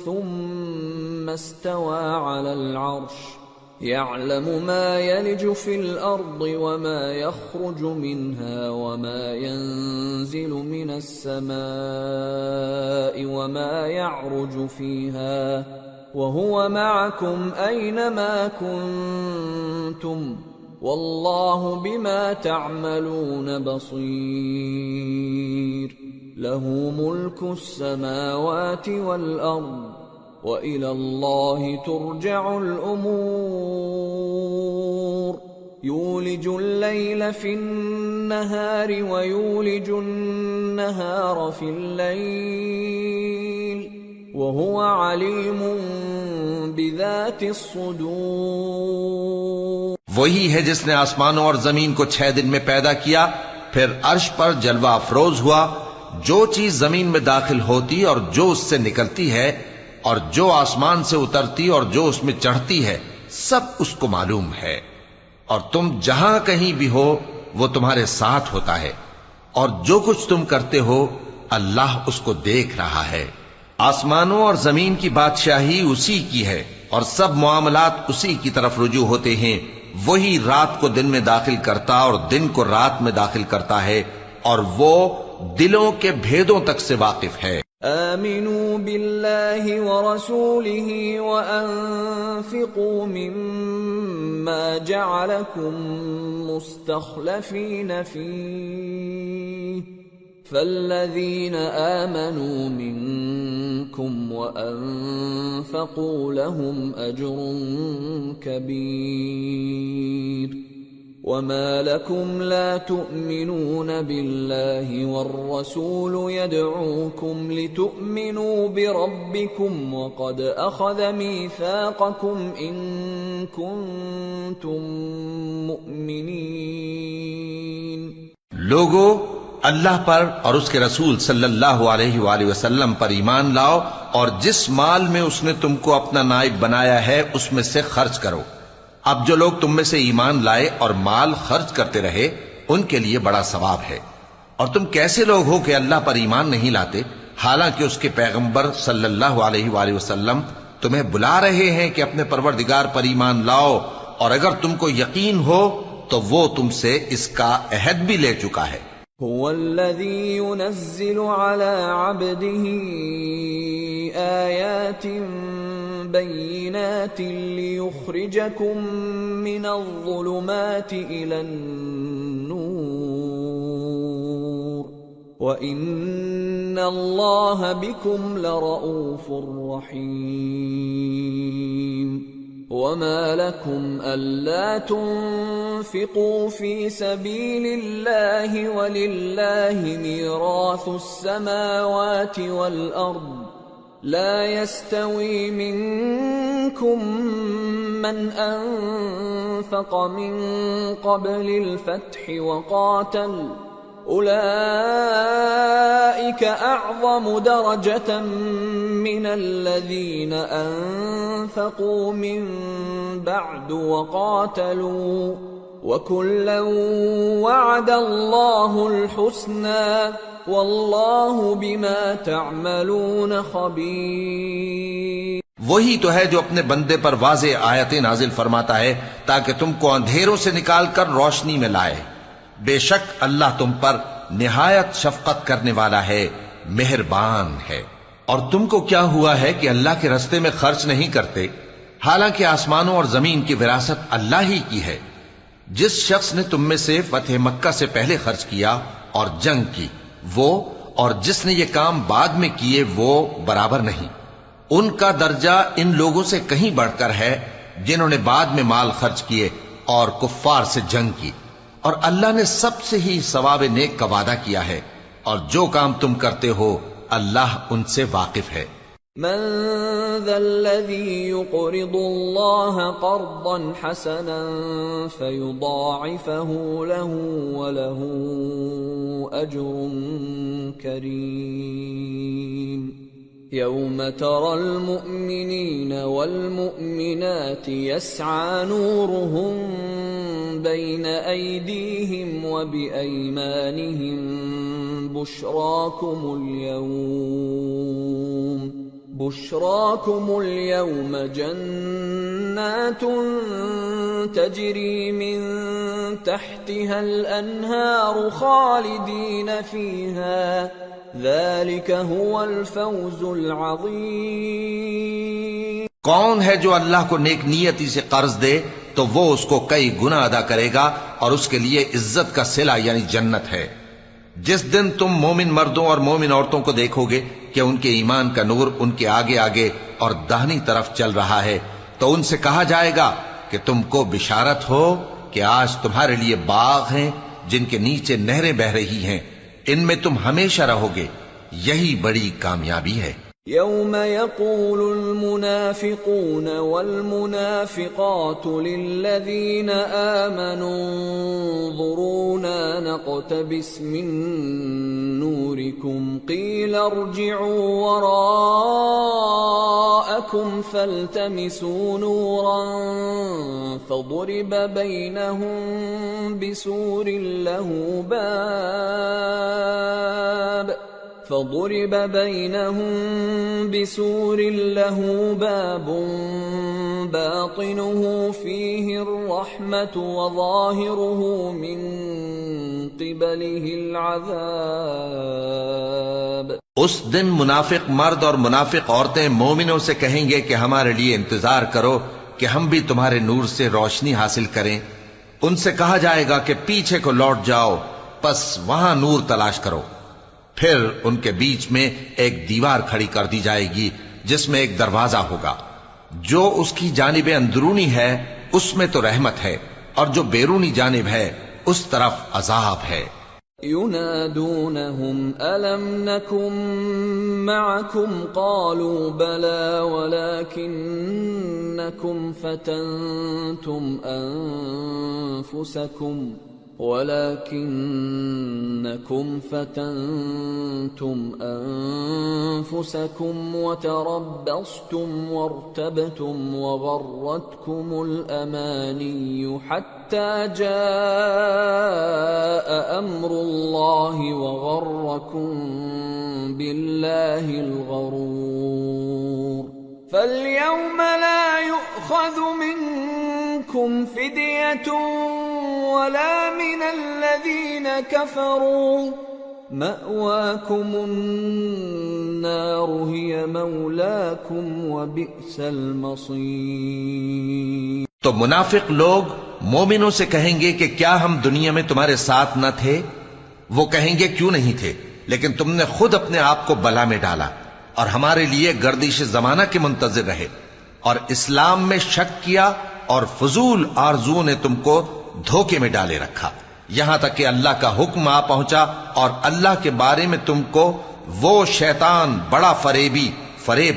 ثم استوى على العرش يعلم ما يلج في الأرض وما يخرج منها وما ينزل من السماء وما يعرج فيها وهو معكم أينما كنتم والله بما تعملون بصير۔ له ملك السماوات والأرض وإلى الله ترجع الأمور۔ يولج الليل في النهار ويولج النهار في الليل وهو عليم بذات الصدور۔ وہی ہے جس نے آسمانوں اور زمین کو 6 دن میں پیدا کیا، پھر عرش پر جلوہ افروز ہوا۔ جو چیز زمین میں داخل ہوتی اور جو اس سے نکلتی ہے، اور جو آسمان سے اترتی اور جو اس میں چڑھتی ہے، سب اس کو معلوم ہے۔ اور تم جہاں کہیں بھی ہو وہ تمہارے ساتھ ہوتا ہے، اور جو کچھ تم کرتے ہو اللہ اس کو دیکھ رہا ہے۔ آسمانوں اور زمین کی بادشاہی اسی کی ہے، اور سب معاملات اسی کی طرف رجوع ہوتے ہیں۔ وہی رات کو دن میں داخل کرتا اور دن کو رات میں داخل کرتا ہے، اور وہ دلوں کے بھیدوں تک سے واقف ہے۔ آمنوا بالله ورسوله وأنفقوا مما جعلكم مستخلفين فيه فالذين آمنوا منكم وأنفقوا لهم أجر كبير وما لكم لا تؤمنون بالله والرسول يدعوكم لتؤمنوا بربكم وقد أخذ ميثاقكم إن كنتم مؤمنين. لوگو، اللہ پر اور اس کے رسول صلی اللہ علیہ وآلہ وسلم پر ایمان لاؤ اور جس مال میں اس نے تم کو اپنا نائب بنایا ہے اس میں سے خرچ کرو. اب جو لوگ تم میں سے ایمان لائے اور مال خرچ کرتے رہے ان کے لیے بڑا ثواب ہے. اور تم کیسے لوگ ہو کہ اللہ پر ایمان نہیں لاتے حالانکہ اس کے پیغمبر صلی اللہ علیہ وآلہ وسلم تمہیں بلا رہے ہیں کہ اپنے پروردگار پر ایمان لاؤ، اور اگر تم کو یقین ہو تو وہ تم سے اس کا عہد بھی لے چکا ہے. هو الذي ينزل على عبده آيات بينات ليخرجكم من الظلمات إلى النور وإن الله بكم لرؤوف رحيم. وما لكم ألا تنفقوا في سبيل الله ولله ميراث السماوات والأرض لا يستوي منكم من أنفق من قبل الفتح وقاتل أولئك أعظم درجة من الذين أنفقوا من بعد وقاتلوا وكلا وعد الله الحسنى والله بما تعملون خبير. وہی تو ہے جو اپنے بندے پر واضح آیتیں نازل فرماتا ہے تاکہ تم کو اندھیروں سے نکال کر روشنی میں لائے. بے شک اللہ تم پر نہایت شفقت کرنے والا ہے، مہربان ہے. اور تم کو کیا ہوا ہے کہ اللہ کے رستے میں خرچ نہیں کرتے حالانکہ آسمانوں اور زمین کی وراثت اللہ ہی کی ہے. جس شخص نے تم میں سے فتح مکہ سے پہلے خرچ کیا اور جنگ کی وہ اور جس نے یہ کام بعد میں کیے وہ برابر نہیں. ان کا درجہ ان لوگوں سے کہیں بڑھ کر ہے جنہوں نے بعد میں مال خرچ کیے اور کفار سے جنگ کی، اور اللہ نے سب سے ہی ثواب نیک کا وعدہ کیا ہے، اور جو کام تم کرتے ہو اللہ ان سے واقف ہے. من ذا الذي يقرض الله قرضا حسنا فيضاعفه له وله أجر كريم. يوم ترى المؤمنين والمؤمنات يسعى نورهم بين أيديهم وبأيمانهم بشراكم اليوم جنات تجري من تحتها الأنهار خالدين فيها ذلك هو الفوز العظيم. کون ہے جو اللہ کو نیک نیتی سے قرض دے تو وہ اس کو کئی گنا ادا کرے گا اور اس کے لیے عزت کا صلہ یعنی جنت ہے. جس دن تم مومن مردوں اور مومن عورتوں کو دیکھو گے کہ ان کے ایمان کا نور ان کے آگے آگے اور داہنی طرف چل رہا ہے تو ان سے کہا جائے گا کہ تم کو بشارت ہو کہ آج تمہارے لیے باغ ہیں جن کے نیچے نہریں بہ رہی ہیں، ان میں تم ہمیشہ رہو گے، یہی بڑی کامیابی ہے. يوم يقول المنافقون والمنافقات للذين آمنوا انظرونا نقتبس من نوركم قيل ارجعوا وراءكم فالتمسوا نورا فضرب بينهم بسور له باب باطنه فيه الرحمة وظاهره من قبله العذاب. اس دن منافق مرد اور منافق عورتیں مومنوں سے کہیں گے کہ ہمارے لیے انتظار کرو کہ ہم بھی تمہارے نور سے روشنی حاصل کریں. ان سے کہا جائے گا کہ پیچھے کو لوٹ جاؤ، پس وہاں نور تلاش کرو. پھر ان کے بیچ میں ایک دیوار کھڑی کر دی جائے گی جس میں ایک دروازہ ہوگا، جو اس کی جانب اندرونی ہے اس میں تو رحمت ہے اور جو بیرونی جانب ہے اس طرف عذاب ہے۔ ينادونهم ألم نكن معكم قالوا بلى ولكنكم فتنتم أنفسكم وتربصتم وارتبتم وغرتكم الأماني حتى جاء أمر الله وغركم بالله الغرور فاليوم لا يؤخذ منكم فدية ولا من الذين كفروا مأواكم النار هي مولاكم وبئس المصير۔ تو منافق لوگ مومنوں سے کہیں گے کہ کیا ہم دنیا میں تمہارے ساتھ نہ تھے؟ وہ کہیں گے کیوں نہیں تھے، لیکن تم نے خود اپنے آپ کو بلا میں ڈالا اور ہمارے لیے گردش زمانہ کے منتظر رہے اور اسلام میں شک کیا اور فضول آرزوؤں نے تم کو دھوکے میں ڈالے رکھا، یہاں تک کہ اللہ کا حکم آ پہنچا اور اللہ کے بارے میں تم کو وہ شیطان بڑا فریب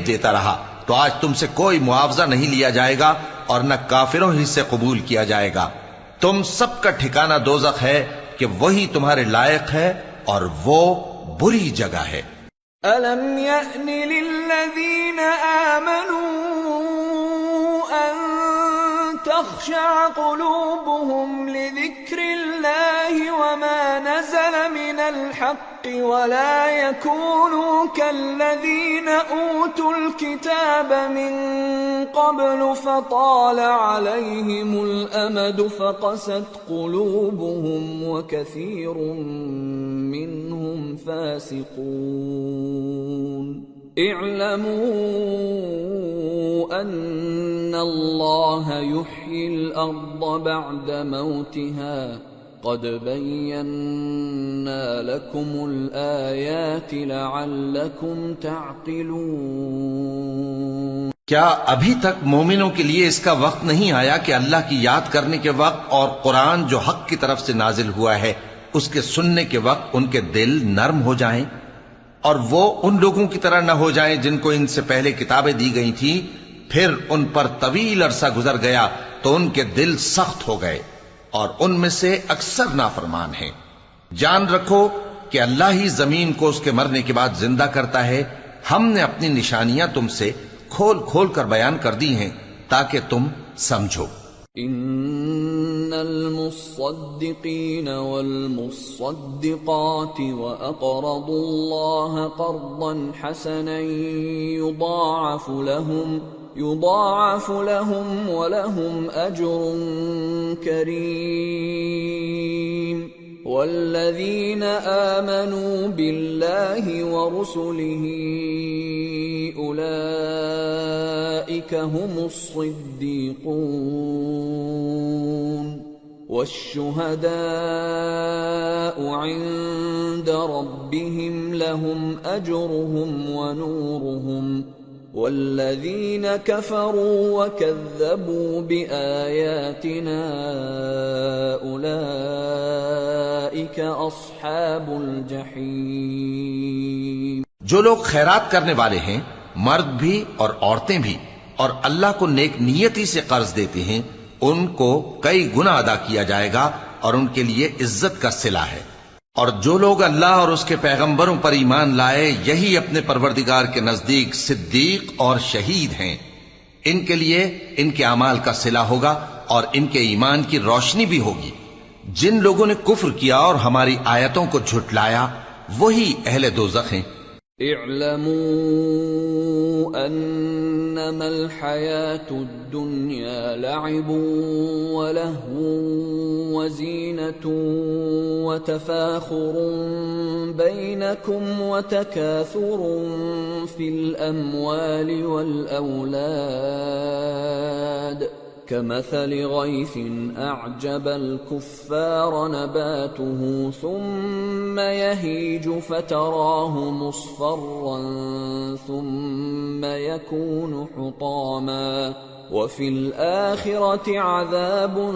دیتا رہا۔ تو آج تم سے کوئی معاوضہ نہیں لیا جائے گا اور نہ کافروں ہی سے قبول کیا جائے گا۔ تم سب کا ٹھکانہ دوزخ ہے کہ وہی تمہارے لائق ہے اور وہ بری جگہ ہے۔ أَلَمْ يَأْنِ لِلَّذِينَ آمَنُوا أَن تَخْشَعَ قُلُوبُهُمْ لِذِكْرِ اللَّهِ وَمَا نَزَلَ مِنَ الْحَقِّ وَلَا يَكُونُوا كَالَّذِينَ أُوتُوا الْكِتَابَ مِن قَبْلُ فَطَالَ عَلَيْهِمُ الْأَمَدُ فَقَسَتْ قُلُوبُهُمْ وَكَثِيرٌ مِّنْهُمْ فَاسِقُونَ۔ اعلموا ان اللہ یحیی الارض بعد موتها قد بیننا لکم الآیات لعلکم تعقلون۔ کیا ابھی تک مومنوں کے لیے اس کا وقت نہیں آیا کہ اللہ کی یاد کرنے کے وقت اور قرآن جو حق کی طرف سے نازل ہوا ہے اس کے سننے کے وقت ان کے دل نرم ہو جائیں اور وہ ان لوگوں کی طرح نہ ہو جائیں جن کو ان سے پہلے کتابیں دی گئی تھیں، پھر ان پر طویل عرصہ گزر گیا تو ان کے دل سخت ہو گئے اور ان میں سے اکثر نافرمان ہیں۔ جان رکھو کہ اللہ ہی زمین کو اس کے مرنے کے بعد زندہ کرتا ہے۔ ہم نے اپنی نشانیاں تم سے کھول کھول کر بیان کر دی ہیں تاکہ تم سمجھو۔ ان المصدقین والمصدقات واقرضوا الله قرضا حسنا يضاعف لهم ولهم اجر کریم، والذین آمنوا بالله ورسله اولئک هم الصدیقون والشهداء عند ربهم لهم اجرهم ونورهم، والذین كفروا وكذبوا بآیاتنا اولئک اصحاب الجحیم۔ جو لوگ خیرات کرنے والے ہیں، مرد بھی اور عورتیں بھی، اور اللہ کو نیک نیتی سے قرض دیتے ہیں، ان کو کئی گنا ادا کیا جائے گا اور ان کے لیے عزت کا صلہ ہے۔ اور جو لوگ اللہ اور اس کے پیغمبروں پر ایمان لائے، یہی اپنے پروردگار کے نزدیک صدیق اور شہید ہیں، ان کے لیے ان کے اعمال کا صلہ ہوگا اور ان کے ایمان کی روشنی بھی ہوگی۔ جن لوگوں نے کفر کیا اور ہماری آیتوں کو جھٹلایا وہی اہل دوزخ ہیں۔ اعلموا انما الحیاة الدنیا لعب ولہو وزینة وتفاخر بینکم وتکاثر فی الاموال والاولاد كمثل غيث أعجب الكفار نباته ثم يهيج فتراه مصفرا ثم يكون حطاما وفي الآخرة عذاب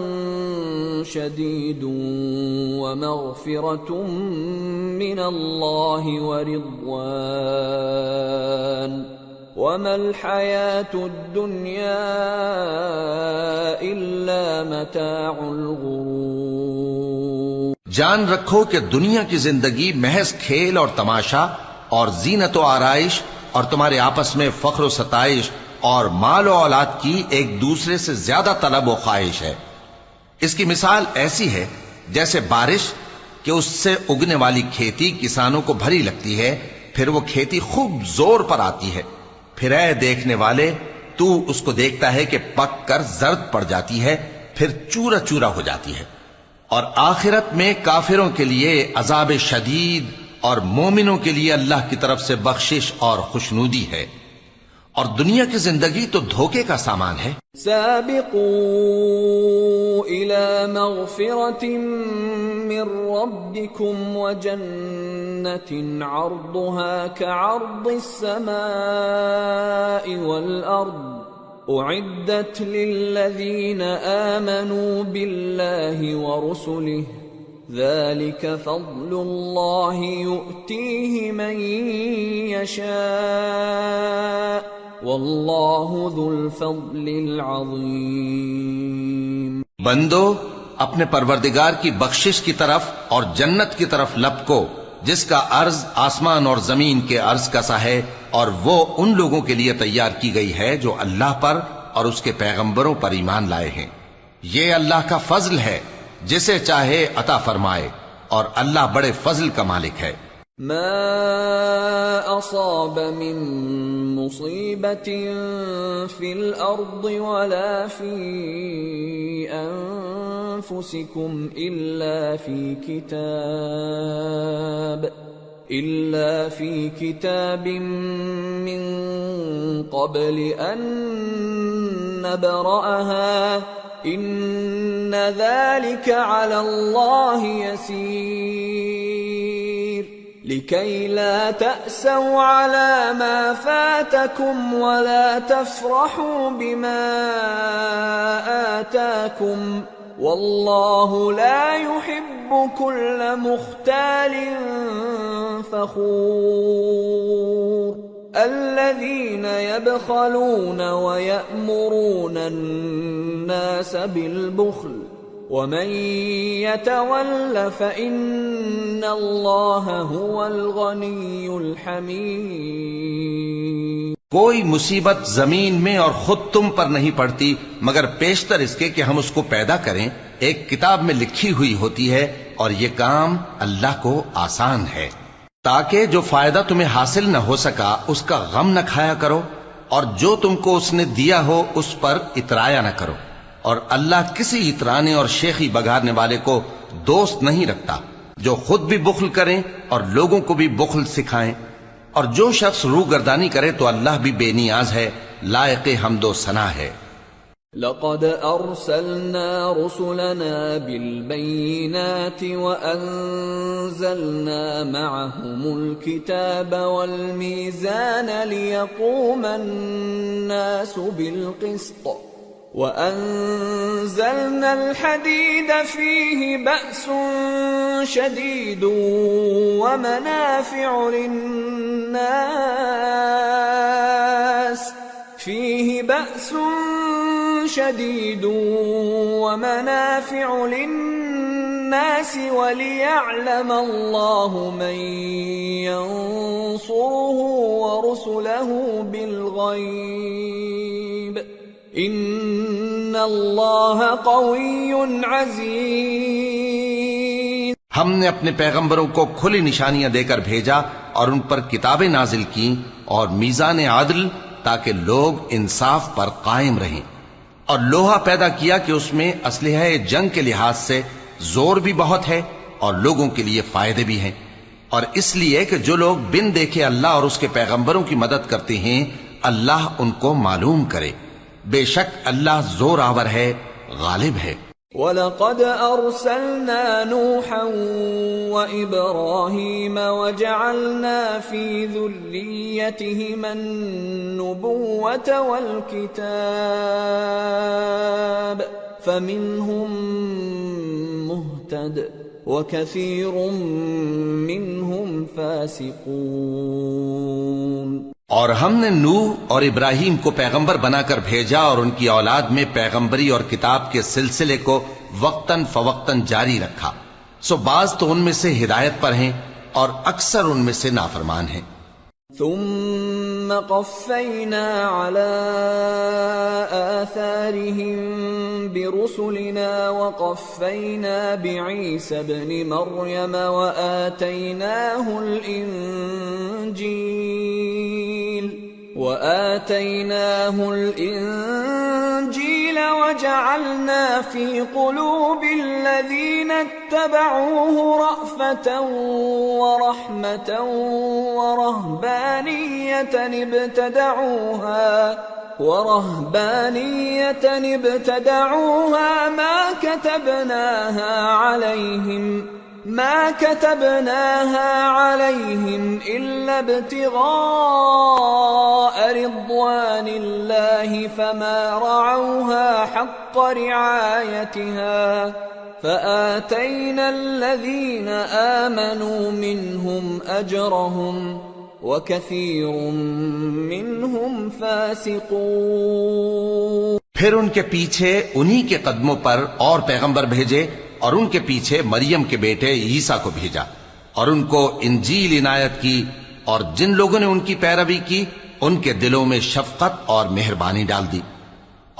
شديد ومغفرة من الله ورضوان وما الحياة الدنيا إلا متاع الغرور۔ جان رکھو کہ دنیا کی زندگی محض کھیل اور تماشا اور زینت و آرائش اور تمہارے آپس میں فخر و ستائش اور مال و اولاد کی ایک دوسرے سے زیادہ طلب و خواہش ہے۔ اس کی مثال ایسی ہے جیسے بارش کہ اس سے اگنے والی کھیتی کسانوں کو بھری لگتی ہے، پھر وہ کھیتی خوب زور پر آتی ہے، پھر اے دیکھنے والے تو اس کو دیکھتا ہے کہ پک کر زرد پڑ جاتی ہے، پھر چورا چورا ہو جاتی ہے۔ اور آخرت میں کافروں کے لیے عذاب شدید اور مومنوں کے لیے اللہ کی طرف سے بخشش اور خوشنودی ہے، اور دنیا کی زندگی تو دھوکے کا سامان ہے۔ سابقوا إلى مغفرة من ربكم وجنة عرضها كعرض السماء والأرض أعدت للذين آمنوا بالله ورسله ذلك فضل الله يؤتيه من يشاء واللہ ذو الفضل العظیم۔ بندو اپنے پروردگار کی بخشش کی طرف اور جنت کی طرف لپکو جس کا عرض آسمان اور زمین کے عرض کا سا ہے، اور وہ ان لوگوں کے لیے تیار کی گئی ہے جو اللہ پر اور اس کے پیغمبروں پر ایمان لائے ہیں۔ یہ اللہ کا فضل ہے، جسے چاہے عطا فرمائے، اور اللہ بڑے فضل کا مالک ہے۔ ما أصاب من مصيبة في الأرض ولا في أنفسكم إلا في كتاب من قبل أن نبرأها إن ذلك على الله يسير لكي لا تأسوا على ما فاتكم ولا تفرحوا بما آتاكم والله لا يحب كل مختال فخور الذين يبخلون ويأمرون الناس بالبخل ومن يتول فإن الله هو الغني الحميد۔ کوئی مصیبت زمین میں اور خود تم پر نہیں پڑتی مگر پیشتر اس کے کہ ہم اس کو پیدا کریں، ایک کتاب میں لکھی ہوئی ہوتی ہے، اور یہ کام اللہ کو آسان ہے، تاکہ جو فائدہ تمہیں حاصل نہ ہو سکا اس کا غم نہ کھایا کرو، اور جو تم کو اس نے دیا ہو اس پر اترایا نہ کرو، اور اللہ کسی اترانے اور شیخی بگاڑنے والے کو دوست نہیں رکھتا، جو خود بھی بخل کریں اور لوگوں کو بھی بخل سکھائیں، اور جو شخص روگردانی کرے تو اللہ بھی بے نیاز ہے، لائق حمد و ثنا ہے۔ لقد أرسلنا رسلنا بالبينات وأنزلنا معهم الكتاب والميزان ليقوم الناس بالقسط وأنزلنا الحديد فيه بأس شديد ومنافع للناس وليعلم الله من ينصره ورسله بالغيب ان اللہ قوی عزیز۔ ہم نے اپنے پیغمبروں کو کھلی نشانیاں دے کر بھیجا اور ان پر کتابیں نازل کی اور میزان عدل تاکہ لوگ انصاف پر قائم رہیں، اور لوہا پیدا کیا کہ اس میں اسلحہ جنگ کے لحاظ سے زور بھی بہت ہے اور لوگوں کے لیے فائدے بھی ہیں، اور اس لیے کہ جو لوگ بن دیکھے اللہ اور اس کے پیغمبروں کی مدد کرتے ہیں اللہ ان کو معلوم کرے۔ بے شک اللہ زور آور ہے، غالب ہے۔ وَلَقَدْ أَرْسَلْنَا نُوحًا وَإِبْرَاهِيمَ وَجَعَلْنَا فِي ذُرِّيَّتِهِمَا النُّبُوَّةَ وَالْكِتَابَ فَمِنْهُمْ مُهْتَدٍ وَكَثِيرٌ مِّنْهُمْ فَاسِقُونَ۔ اور ہم نے نوح اور ابراہیم کو پیغمبر بنا کر بھیجا اور ان کی اولاد میں پیغمبری اور کتاب کے سلسلے کو وقتاً فوقتاً جاری رکھا، سو بعض تو ان میں سے ہدایت پر ہیں اور اکثر ان میں سے نافرمان ہیں۔ ثم قفينا على آثارهم برسلنا وقفينا بعيسى ابن مريم وآتيناه الإنجيل وجعلنا في قلوب الذين اتبعوه رأفة ورحمة ورهبانية ابتدعوها ما كتبناها عليهم إلا ابتغاء رضوان الله فما رعوها حق رعايتها فآتينا الذين آمنوا منهم أجرهم وكثير منهم فاسقون۔ پھر ان کے پیچھے انہی کے قدموں پر اور پیغمبر بھیجے اور ان کے پیچھے مریم کے بیٹے عیسیٰ کو بھیجا اور ان کو انجیل عنایت کی، اور جن لوگوں نے ان کی پیروی کی ان کے دلوں میں شفقت اور مہربانی ڈال دی۔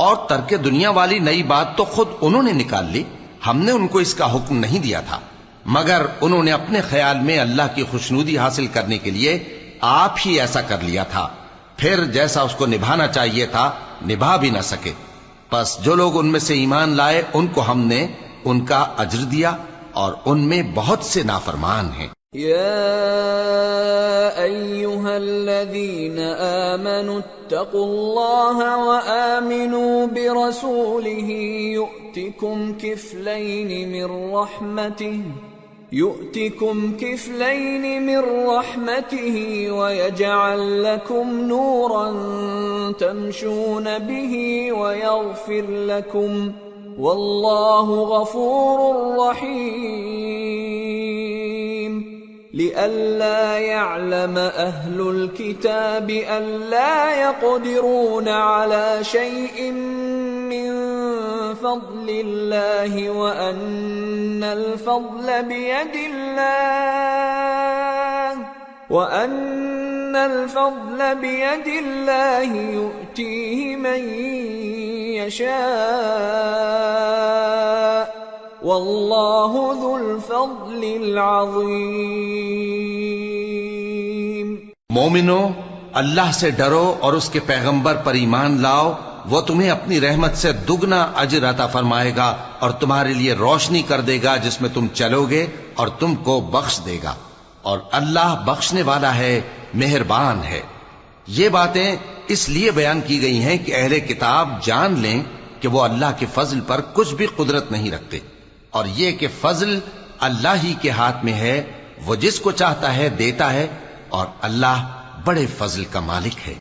اور ترک دنیا والی نئی بات تو خود انہوں نے نکال لی، ہم نے ان کو اس کا حکم نہیں دیا تھا، مگر انہوں نے اپنے خیال میں اللہ کی خوشنودی حاصل کرنے کے لیے آپ ہی ایسا کر لیا تھا، پھر جیسا اس کو نبھانا چاہیے تھا نبھا بھی نہ سکے۔ پس جو لوگ ان میں سے ایمان لائے ان کو ہم نے ان کا اجر دیا، اور ان میں بہت سے نافرمان ہیں۔ یا ایھا الذین آمنوا اتقوا اللہ وآمنوا برسولہ يؤتكم كفلين من رحمته ويجعل لكم نورا تمشون به ويغفر لكم والله غفور رحيم۔ لئلا يعلم أهل الكتاب ألا يقدرون على شيء من فضل الله وأن الفضل بيد الله يؤتيه من يشاء والله ذو الفضل العظيم۔ مومنو، اللہ سے ڈرو اور اس کے پیغمبر پر ایمان لاؤ، وہ تمہیں اپنی رحمت سے دگنا اجر عطا فرمائے گا اور تمہارے لیے روشنی کر دے گا جس میں تم چلو گے اور تم کو بخش دے گا، اور اللہ بخشنے والا ہے، مہربان ہے۔ یہ باتیں اس لیے بیان کی گئی ہیں کہ اہل کتاب جان لیں کہ وہ اللہ کے فضل پر کچھ بھی قدرت نہیں رکھتے، اور یہ کہ فضل اللہ ہی کے ہاتھ میں ہے، وہ جس کو چاہتا ہے دیتا ہے، اور اللہ بڑے فضل کا مالک ہے۔